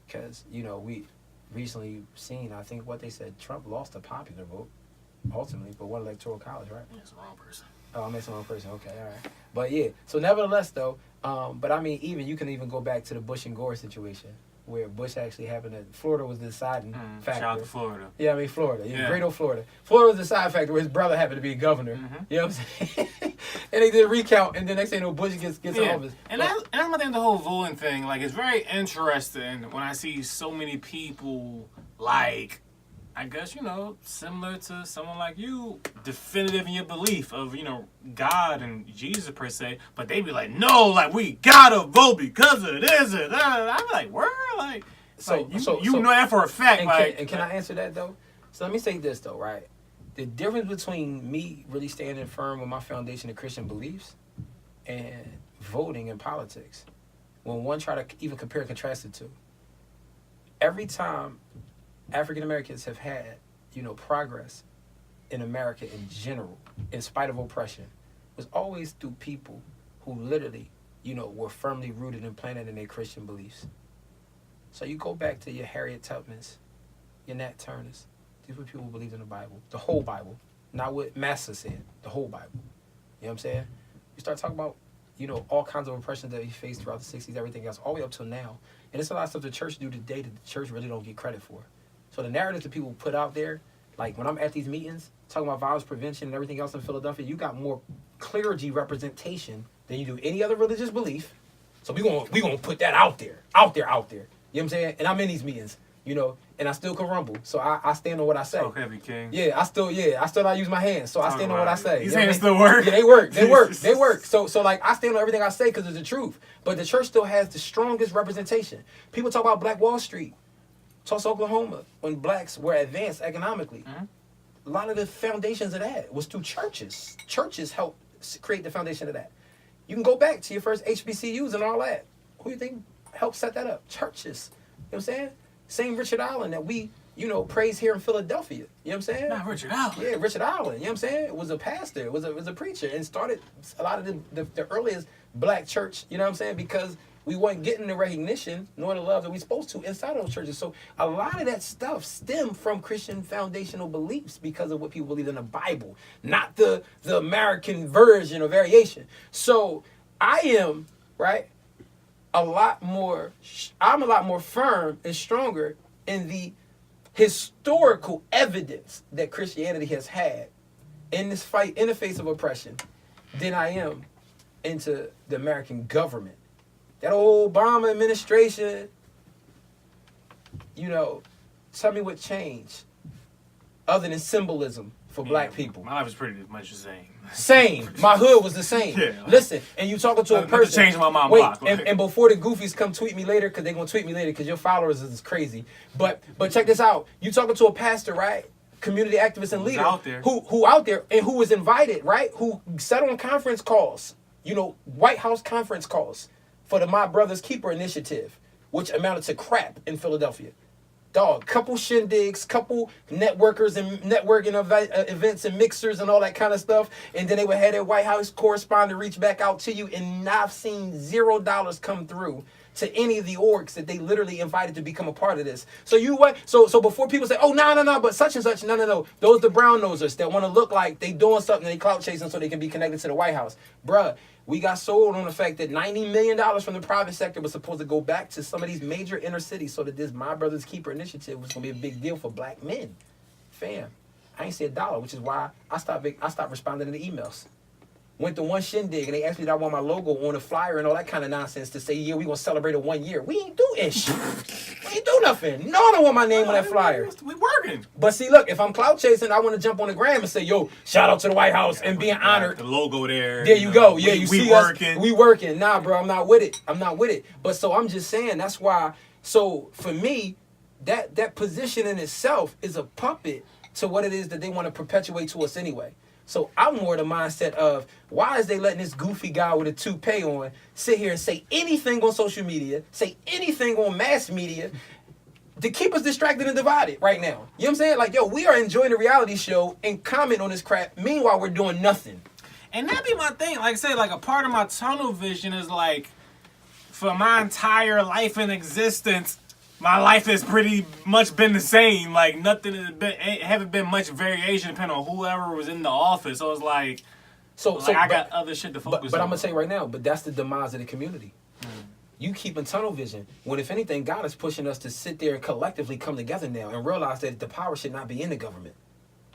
Because, we recently seen, I think what they said, Trump lost the popular vote, ultimately, but won electoral college, right? That's the wrong person. Oh, I meant the wrong person. Okay, all right. But yeah, so nevertheless, though, but I mean, you can even go back to the Bush and Gore situation, where Bush actually happened to, Florida was the deciding factor. Shout out to Florida. Yeah, I mean, Florida. Yeah. Great old Florida. Florida was the side factor where his brother happened to be governor. You know what I'm saying? And they did a recount, and the next thing you know, Bush gets in office. And I think the whole voting thing, like, it's very interesting when I see so many people, like, I guess, similar to someone like you, definitive in your belief of, God and Jesus per se, but they be like, no, like, we gotta vote because of this and that. I'm like, word? Like, you know that for a fact. And can I answer that, though? So let me say this, though, right? The difference between me really standing firm on my foundation of Christian beliefs and voting in politics, when one try to even compare and contrast the two, every time African Americans have had, progress in America in general, in spite of oppression, was always through people who literally, were firmly rooted and planted in their Christian beliefs. So you go back to your Harriet Tubmans, your Nat Turners. These were people who believed in the Bible, the whole Bible, not what Master said, the whole Bible. You know what I'm saying? You start talking about, all kinds of oppression that we faced throughout the 60s, everything else, all the way up till now. And it's a lot of stuff the church do today that the church really don't get credit for. So the narrative that people put out there, like when I'm at these meetings talking about violence prevention and everything else in Philadelphia, you got more clergy representation than you do any other religious belief. So we gonna put that out there. You know what I'm saying? And I'm in these meetings, and I still can rumble. So I stand on what I say. So heavy, King. Yeah, I still not use my hands. So I stand on what I say. These hands still work? Yeah, they work. So like I stand on everything I say because it's the truth. But the church still has the strongest representation. People talk about Black Wall Street. Tulsa, Oklahoma, when blacks were advanced economically. A lot of the foundations of that was through churches. Churches helped create the foundation of that. You can go back to your first HBCUs and all that. Who do you think helped set that up? Churches. You know what I'm saying? Same Richard Allen that we, praise here in Philadelphia. You know what I'm saying? Not Richard Allen. Yeah, Richard Allen. You know what I'm saying? It was a pastor. It was a preacher and started a lot of the earliest black church, you know what I'm saying? Because we weren't getting the recognition nor the love that we supposed to inside those churches. So a lot of that stuff stemmed from Christian foundational beliefs because of what people believe in the Bible, not the American version or variation. So I am, right, I'm a lot more firm and stronger in the historical evidence that Christianity has had in this fight in the face of oppression than I am into the American government. That old Obama administration, you know, tell me what changed other than symbolism for black people. My life was pretty much the same. Same. My hood was the same. Yeah. Listen, and you talking to a person. Change my mom wait, block. and before the goofies come tweet me later, because they're going to tweet me later because your followers is crazy. But check this out. You talking to a pastor, right? Community activist and leader. Out there. Who out there and who was invited, right? Who sat on conference calls, you know, White House conference calls for the My Brother's Keeper initiative, which amounted to crap in Philadelphia. Dog, couple shindigs, couple networkers and networking events and mixers and all that kind of stuff. And then they would have their White House correspondent reach back out to you. And I've seen $0 come through to any of the orgs that they literally invited to become a part of this. So you what? So before people say, oh, no, but such and such, no. Those the brown nosers that want to look like they doing something, they clout chasing so they can be connected to the White House. Bruh, we got sold on the fact that $90 million from the private sector was supposed to go back to some of these major inner cities so that this My Brother's Keeper initiative was going to be a big deal for black men. Fam, I ain't see $1, which is why I stopped responding to the emails. Went to one shindig and they asked me that I want my logo on a flyer and all that kind of nonsense to say, yeah, we going to celebrate it 1 year. We ain't do ish. We ain't do nothing. No, I don't want my name on that flyer. We working. But see, look, if I'm clout chasing, I want to jump on the gram and say, yo, shout out to the White House and being honored. The logo there. There you go. Yeah, you see working. us. We working. Nah, bro, I'm not with it. But so I'm just saying, that's why. So for me, that position in itself is a puppet to what it is that they want to perpetuate to us anyway. So I'm more the mindset of, why is they letting this goofy guy with a toupee on sit here and say anything on social media, say anything on mass media to keep us distracted and divided right now? You know what I'm saying? Like, yo, we are enjoying the reality show and comment on this crap. Meanwhile, we're doing nothing. And that be my thing. Like I say, like a part of my tunnel vision is like, for my entire life and existence, my life has pretty much been the same. Like nothing haven't been much variation depending on whoever was in the office. So it's like, I got other shit to focus on. But I'm gonna say right now, but that's the demise of the community. You keeping tunnel vision when, if anything, God is pushing us to sit there and collectively come together now and realize that the power should not be in the government.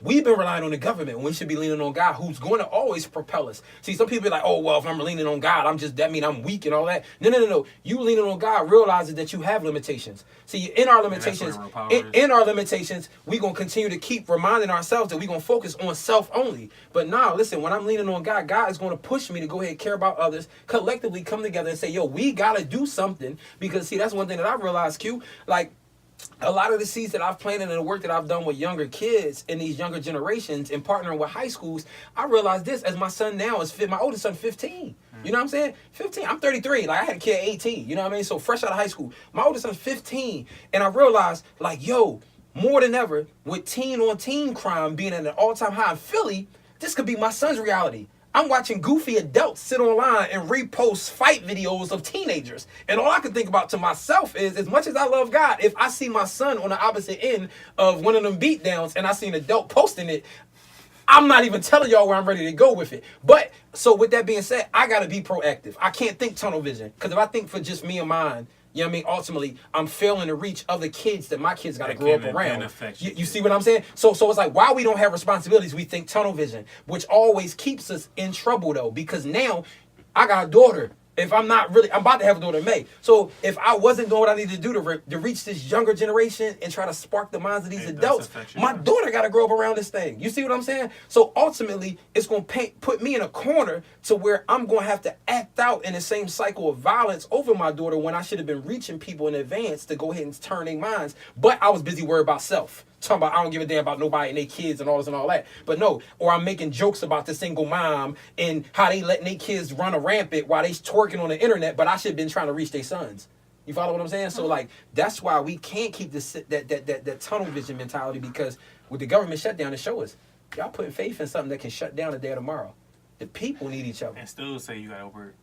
We've been relying on the government when we should be leaning on God, who's going to always propel us. See, some people be like, oh, well, if I'm leaning on God, that mean I'm weak and all that. No. You leaning on God realizes that you have limitations. See, in our limitations, we're going to continue to keep reminding ourselves that we're going to focus on self only. But now, listen, when I'm leaning on God, God is going to push me to go ahead and care about others, collectively come together and say, yo, we got to do something. Because, see, that's one thing that I realized, Q, like, a lot of the seeds that I've planted and the work that I've done with younger kids in these younger generations and partnering with high schools, I realized this as my son now is my oldest son 15. You know what I'm saying? 15. I'm 33. Like I had a kid at 18. You know what I mean? So fresh out of high school. My oldest son's 15. And I realized, like, yo, more than ever, with teen on teen crime being at an all-time high in Philly, this could be my son's reality. I'm watching goofy adults sit online and repost fight videos of teenagers. And all I can think about to myself is, as much as I love God, if I see my son on the opposite end of one of them beatdowns and I see an adult posting it, I'm not even telling y'all where I'm ready to go with it. But, so with that being said, I got to be proactive. I can't think tunnel vision. Because if I think for just me and mine, you know what I mean? Ultimately, I'm failing to reach other kids that my kids got to grow up around. You see what I'm saying? So it's like, while we don't have responsibilities, we think tunnel vision, which always keeps us in trouble, though, because now I got a daughter. If I'm not really, I'm about to have a daughter in May. So if I wasn't doing what I need to do to reach this younger generation and try to spark the minds of these adults, my daughter got to grow up around this thing. You see what I'm saying? So ultimately, it's going to put me in a corner to where I'm going to have to act out in the same cycle of violence over my daughter when I should have been reaching people in advance to go ahead and turn their minds. But I was busy worried about self. Talking about I don't give a damn about nobody and their kids and all this and all that. But no, or I'm making jokes about the single mom and how they letting their kids run a rampant while they twerking on the internet, but I should have been trying to reach their sons. You follow what I'm saying? So like, that's why we can't keep this that tunnel vision mentality, because with the government shutdown, it show us y'all putting faith in something that can shut down the day of tomorrow. The people need each other. And still say you gotta work.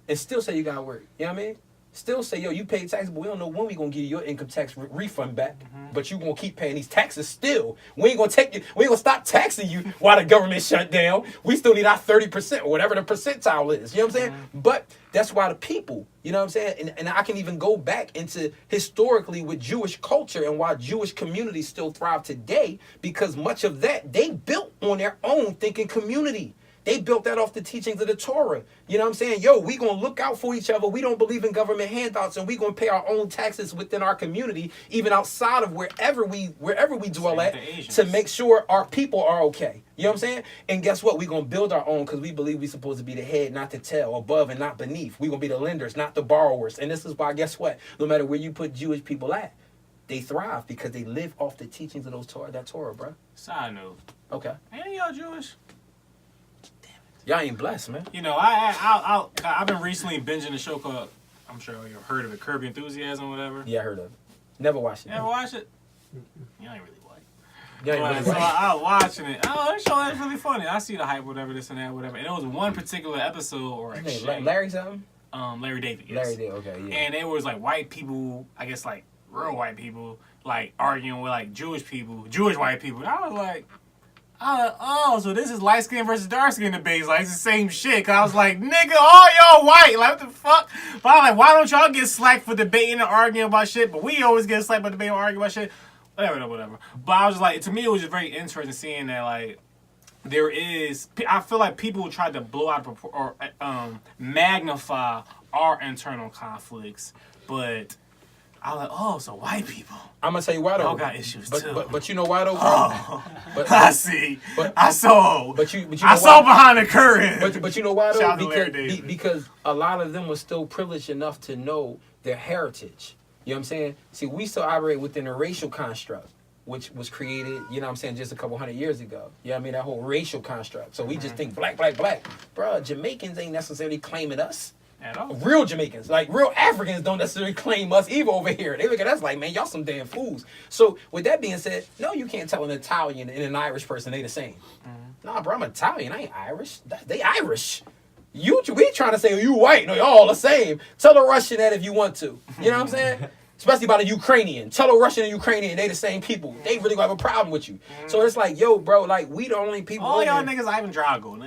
You know what I mean? still say, yo, you paid taxes, but we don't know when we gonna give you your income tax refund back. But you gonna keep paying these taxes still. We ain't gonna stop taxing you while the government shut down. We still need our 30% or whatever the percentile is. You know what I'm saying? But that's why the people, you know what I'm saying? And I can even go back into historically with Jewish culture and why Jewish communities still thrive today, because much of that they built on their own thinking community. They built that off the teachings of the Torah. You know what I'm saying? Yo, we going to look out for each other. We don't believe in government handouts, and we going to pay our own taxes within our community, even outside of wherever we dwell at, to make sure our people are okay. You know what I'm saying? And guess what? We're going to build our own because we believe we're supposed to be the head, not the tail, above and not beneath. We're going to be the lenders, not the borrowers. And this is why, guess what? No matter where you put Jewish people at, they thrive because they live off the teachings of that Torah, bro. Side note. Okay. Ain't y'all Jewish? Y'all ain't blessed, man. You know, I've been recently binging a show called, I'm sure you've heard of it, Curb Your Enthusiasm or whatever. Yeah, I heard of it. Never watched it. Never watched it? You ain't really white. Yeah, But, so I was watching it. Oh, this show is really funny. I see the hype, whatever, this and that, whatever. And it was one particular episode or exchange. Larry something? Larry David, yes. Larry David, okay, yeah. And it was like white people, I guess like real white people, like arguing with like Jewish people, Jewish white people. And I was like, oh, so this is light skin versus dark skin debates. Like, it's the same shit. Cause I was like, nigga, all y'all white. Like, what the fuck? But I'm like, why don't y'all get slack for debating and arguing about shit? But we always get slack for debating and arguing about shit. Whatever. But I was just like, to me, it was just very interesting seeing that, like, I feel like people try to blow out or magnify our internal conflicts. But I was like, oh, so white people. I'm gonna tell you why though. Y'all got issues too. But you know why though, bro? Oh, but I see. I saw. But you know I saw behind the curtain. But you know why though? Shout out to Larry David. Because a lot of them were still privileged enough to know their heritage. You know what I'm saying? See, we still operate within a racial construct, which was created, you know what I'm saying, just a couple hundred years ago. You know what I mean? That whole racial construct. So we just think black. Bruh, Jamaicans ain't necessarily claiming us. At all. Real Jamaicans, like real Africans don't necessarily claim us either over here. They look at us like, man, y'all some damn fools. So with that being said, no, you can't tell an Italian and an Irish person they the same. Nah, bro, I'm Italian. I ain't Irish. They Irish. We trying to say you white. No, y'all all the same. Tell a Russian that if you want to. You know what I'm saying? Especially about a Ukrainian. Tell a Russian and Ukrainian, they the same people. They really gonna have a problem with you. So it's like, yo, bro, like, we the only people. All y'all niggas Ivan Drago.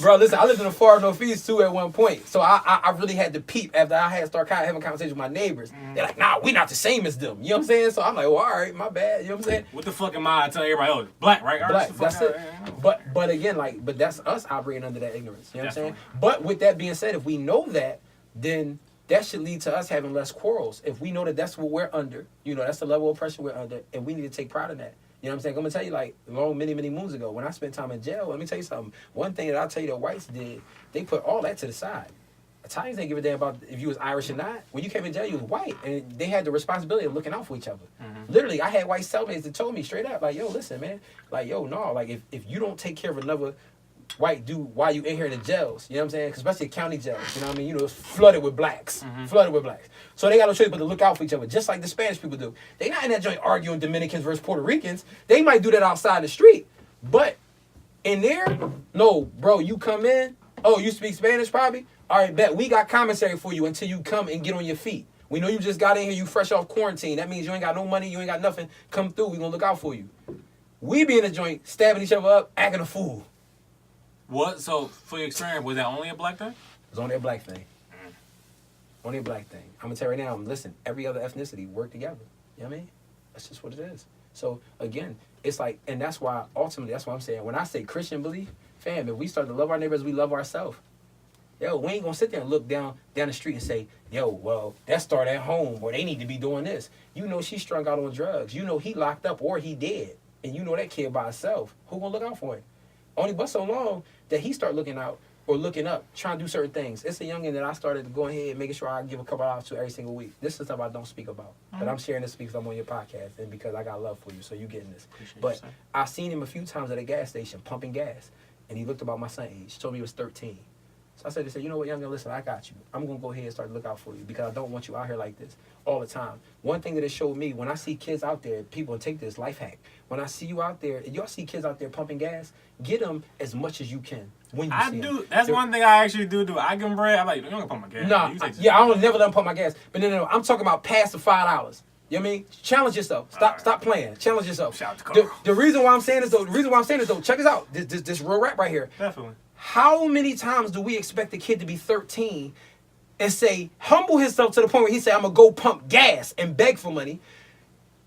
Bro, listen, I lived in the far northeast too at one point. So I really had to peep after I had started having conversations with my neighbors. They're like, nah, we not the same as them. You know what I'm saying? So I'm like, well, all right, my bad. You know what I'm saying? What the fuck am I telling everybody? Oh, black, right? Black, that's it. But again, like, but that's us operating under that ignorance. You know what I'm saying? But with that being said, if we know that, then that should lead to us having less quarrels. If we know that that's what we're under, you know, that's the level of pressure we're under, and we need to take pride in that. You know what I'm saying? I'm going to tell you, like, many moons ago, when I spent time in jail, let me tell you something. One thing that I'll tell you that whites did, they put all that to the side. Italians didn't give a damn about if you was Irish or not. When you came in jail, you was white, and they had the responsibility of looking out for each other. Literally, I had white cellmates that told me straight up, like, yo, listen, man, like, yo, no, like, if you don't take care of another white dude while you in here in the jails, you know what I'm saying? Especially county jails, you know what I mean? You know, it's flooded with blacks. So they got no choice but to look out for each other, just like the Spanish people do. They not in that joint arguing Dominicans versus Puerto Ricans. They might do that outside the street. But in there, no, bro, you come in, oh, you speak Spanish probably? All right, bet. We got commissary for you until you come and get on your feet. We know you just got in here, you fresh off quarantine. That means you ain't got no money, you ain't got nothing. Come through, we gonna look out for you. We be in the joint, stabbing each other up, acting a fool. What? So, for your experience, was that only a black thing? It was only a black thing. Only a black thing. I'm going to tell you right now, listen, every other ethnicity work together. You know what I mean? That's just what it is. So, again, it's like, and that's why, ultimately, that's what I'm saying. When I say Christian belief, fam, if we start to love our neighbors, we love ourselves. Yo, we ain't going to sit there and look down the street and say, yo, well, that started at home, or they need to be doing this. You know she strung out on drugs. You know he locked up or he dead. And you know that kid by himself. Who going to look out for him? Only but so long that he start looking out or looking up, trying to do certain things. It's a youngin' that I started to go ahead and making sure I give a couple hours to every single week. This is stuff I don't speak about. But I'm sharing this because I'm on your podcast and because I got love for you, so you getting this. But I seen him a few times at a gas station pumping gas. And he looked about my son's age. Told me he was 13. So I said, they said, you know what, young man, listen, I got you. I'm going to go ahead and start to look out for you because I don't want you out here like this all the time. One thing that it showed me, when I see kids out there, people take this life hack. When I see you out there, y'all see kids out there pumping gas, get them as much as you can. When you see them. That's one thing I actually do. I give them bread. I'm like, you don't gonna pump my gas. Nah, I don't never let them pump my gas. But no, I'm talking about past the $5. You know what I mean? Challenge yourself. Stop playing. Challenge yourself. Shout out to Carl. The reason why I'm saying this though, check this out. This real rap right here. Definitely. How many times do we expect a kid to be 13 and say, humble himself to the point where he say, I'm gonna go pump gas and beg for money,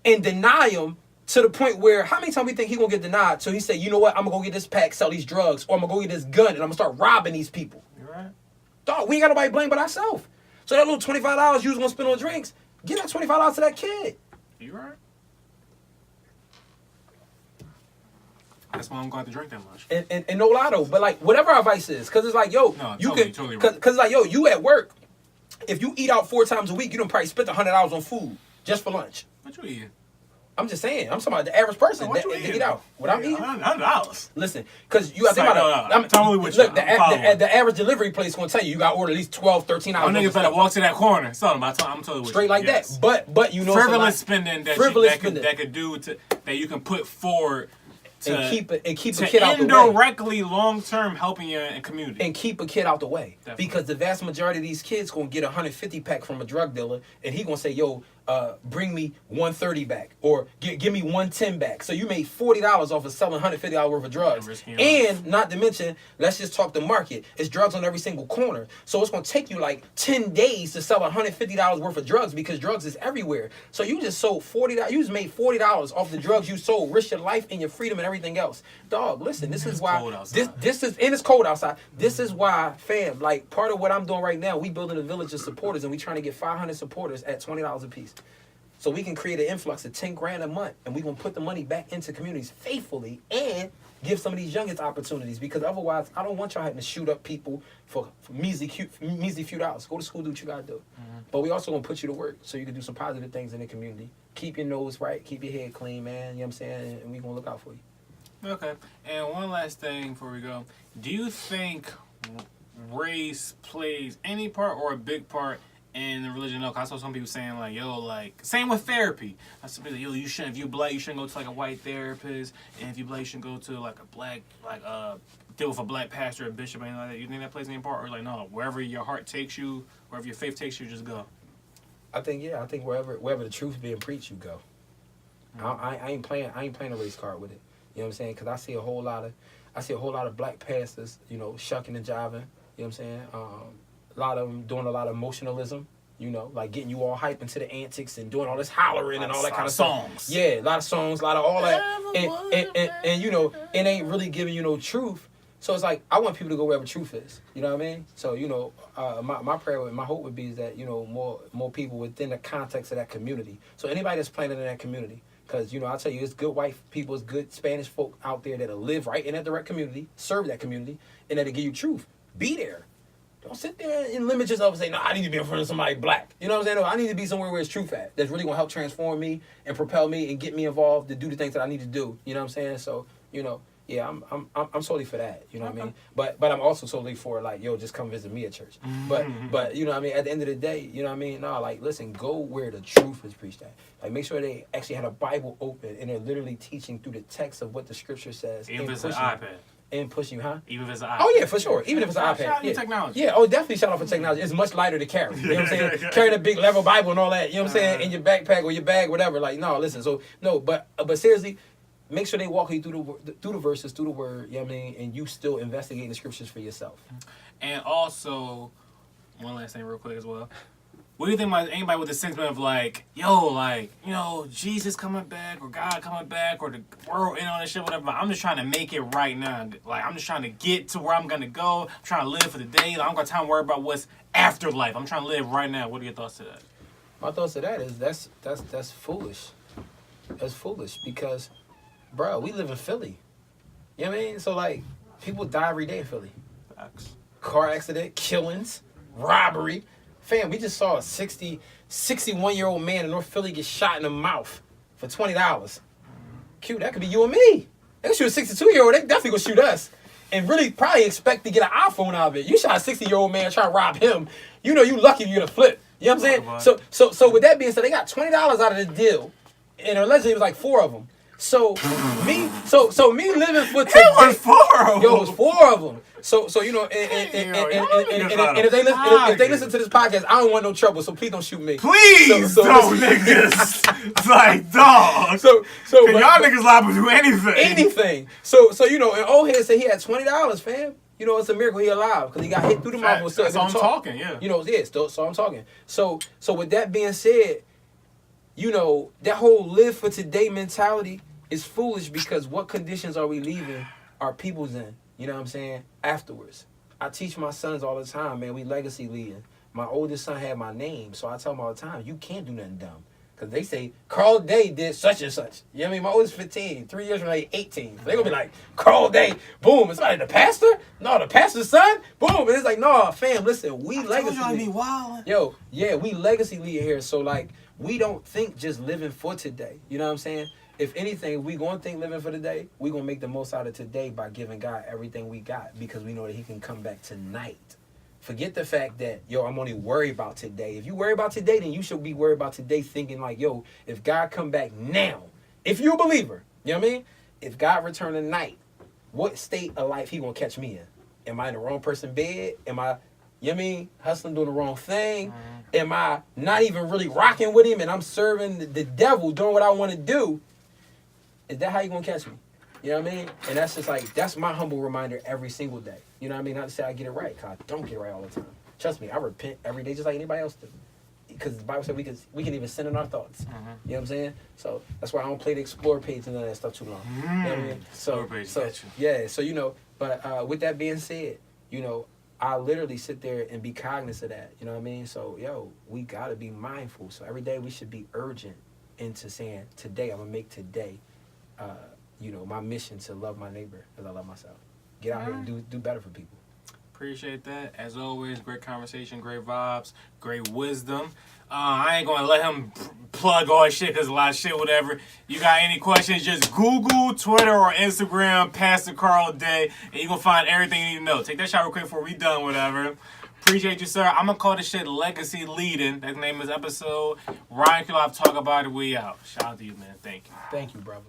and deny him to the point where, how many times we think he gonna get denied? So he say, you know what, I'm gonna go get this pack, sell these drugs, or I'm gonna go get this gun and I'm gonna start robbing these people. You're right. Dog, we ain't got nobody to blame but ourselves. So that little $25 you was gonna spend on drinks, give that $25 to that kid. You're right. That's why I'm going to drink that much. And no lie though, but like whatever our advice is, cause it's like, yo, No, you totally can, right. cause it's like, yo, you at work, if you eat out 4 times a week, you don't probably spend $100 on food just for lunch. What you eating? I'm just saying, I'm talking about the average person No, that eat out. What I'm eating? $100. Listen, cause you got to think about it. I'm totally with you. Look, the average delivery place gonna tell you got to order at least 12, 13 hours. My niggas better walk to that corner. So I'm totally with straight you. like Yes. that. But you know, frivolous spending that you can put forward to and keep a to kid out the way. indirectly long term helping your community. And keep a kid out the way. Definitely. Because the vast majority of these kids gonna get a 150 pack from a drug dealer, and he gonna say, yo, bring me 130 back, or give me 110 back. So you made $40 off of selling $150 worth of drugs. And not to mention, let's just talk the market. It's drugs on every single corner. So it's gonna take you like 10 days to sell $150 worth of drugs, because drugs is everywhere. So you just sold $40. You just made $40 off the drugs you sold. Risk your life and your freedom and everything else. Dog, listen, this is why this is, and it's cold outside. This is why, fam, like part of what I'm doing right now, we building a village of supporters, and we trying to get 500 supporters at $20 a piece. So we can create an influx of 10 grand a month, and we're going to put the money back into communities faithfully and give some of these youngest opportunities, because otherwise I don't want y'all having to shoot up people for measly few dollars. Go to school, do what you got to do. Mm-hmm. But we also going to put you to work so you can do some positive things in the community. Keep your nose right, keep your head clean, man. You know what I'm saying? And we going to look out for you. Okay. And one last thing before we go. Do you think race plays any part or a big part in the religion? No, I saw some people saying like, yo, like, same with therapy. I saw people like, yo, if you're black, you shouldn't go to like a white therapist, and if you're black, you shouldn't go to like a black, deal with a black pastor or bishop or anything like that. You think that plays any part, or like, no, wherever your heart takes you, wherever your faith takes you, just go? I think wherever the truth being preached, you go. Mm-hmm. I ain't playing a race card with it. You know what I'm saying? Because I see a whole lot of black pastors, you know, shucking and jiving. You know what I'm saying? A lot of them doing a lot of emotionalism, you know, like getting you all hype into the antics and doing all this hollering and all that kind of songs. Stuff. Yeah, a lot of songs, a lot of all that. And you know, it ain't really giving you no truth. So it's like, I want people to go wherever truth is. You know what I mean? So, you know, my prayer, my hope would be is that, you know, more people within the context of that community. So anybody that's planted in that community. Because, you know, I'll tell you, it's good white people, it's good Spanish folk out there that'll live right in that direct community, serve that community, and that'll give you truth. Be there. Don't sit there and limit yourself and say, no, I need to be in front of somebody black. You know what I'm saying? No, I need to be somewhere where it's truth at. That's really going to help transform me and propel me and get me involved to do the things that I need to do. You know what I'm saying? So, you know, yeah, I'm totally for that. You know what I mean? But I'm also totally for, like, yo, just come visit me at church. But you know what I mean? At the end of the day, you know what I mean? No, like, listen, go where the truth is preached at. Like, make sure they actually had a Bible open and they're literally teaching through the text of what the scripture says. Even if it's an iPad. And pushing you, huh? Even if it's an iPad. Oh, yeah, for sure. Even if it's an iPad. Shout out your technology. Yeah, oh, definitely shout out for technology. It's much lighter to carry. You know what I'm saying? Carrying a big level Bible and all that, you know what I'm saying? In your backpack or your bag, whatever. Like, no, listen. So, no, but seriously, make sure they walk you through the verses, through the word, you know what I mean? And you still investigating the scriptures for yourself. And also, one last thing real quick as well. What do you think about anybody with the sentiment of like, yo, like, you know, Jesus coming back or God coming back or the world in on this shit, whatever. I'm just trying to make it right now. Like, I'm just trying to get to where I'm going to go. I'm trying to live for the day. Like, I don't got time to worry about what's afterlife. I'm trying to live right now. What are your thoughts to that? My thoughts to that is that's foolish. That's foolish because, bro, we live in Philly. You know what I mean? So, like, people die every day in Philly. Facts. Car accident, killings, robbery. Fam, we just saw a 61-year-old man in North Philly get shot in the mouth for $20. Q, that could be you and me. They can shoot a 62-year-old. They definitely gonna shoot us. and really probably expect to get an iPhone out of it. You shot a 60-year-old man trying to rob him. You know you lucky if you get a flip. You know what I'm saying? So with that being said, they got $20 out of the deal, and allegedly it was like 4 of them. So me living for today. It was 4 of them. Yo, it was 4 of them. So you know, and if they listen to this podcast, I don't want no trouble. So please don't shoot me. Please don't, niggas. Like, dog. So y'all niggas liable to do anything. Anything. So you know, and old head said he had $20, fam. You know, it's a miracle he alive because he got hit through the mouth. That's all I'm talking. Yeah. You know, yeah. So I'm talking. So with that being said, you know, that whole live for today mentality is foolish because what conditions are we leaving our peoples in? You know what I'm saying? Afterwards. I teach my sons all the time, man, we legacy leading. My oldest son had my name, so I tell him all the time, you can't do nothing dumb. Because they say, Carl Day did such and such. You know what I mean? My oldest 15, 3 years from now, 18. So they're going to be like, Carl Day, boom. It's like, the pastor? No, the pastor's son? Boom. And it's like, no, fam, listen, we legacy lead. Yo, yeah, we legacy lead here. So, like, we don't think just living for today. You know what I'm saying? If anything, we going to think living for today, we going to make the most out of today by giving God everything we got because we know that he can come back tonight. Forget the fact that, yo, I'm only worried about today. If you worry about today, then you should be worried about today thinking like, yo, if God come back now, if you're a believer, you know what I mean? If God return tonight, what state of life he going to catch me in? Am I in the wrong person's bed? Am I, you know what I mean, hustling, doing the wrong thing? Am I not even really rocking with him and I'm serving the devil, doing what I want to do? Is that how you going to catch me? You know what I mean? And that's just like, that's my humble reminder every single day. You know what I mean? Not to say I get it right, because I don't get it right all the time. Trust me, I repent every day just like anybody else does. Because the Bible said we can even sin in our thoughts. You know what I'm saying? So that's why I don't play the Explore page and none of that stuff too long. You know what I mean? So you know, but with that being said, you know, I literally sit there and be cognizant of that. You know what I mean? So, yo, we got to be mindful. So every day we should be urgent into saying, today, I'm going to make today, you know, my mission to love my neighbor as I love myself. Get out here and do better for people. Appreciate that. As always, great conversation, great vibes, great wisdom. I ain't going to let him plug all his shit because a lot of shit, whatever. You got any questions, just Google, Twitter, or Instagram, Pastor Carl Day, and you're going to find everything you need to know. Take that shot real quick before we done, whatever. Appreciate you, sir. I'm going to call this shit Legacy Leading. That's the name of this episode. RightonQuelive, talk about it. We out. Shout out to you, man. Thank you. Thank you, brother.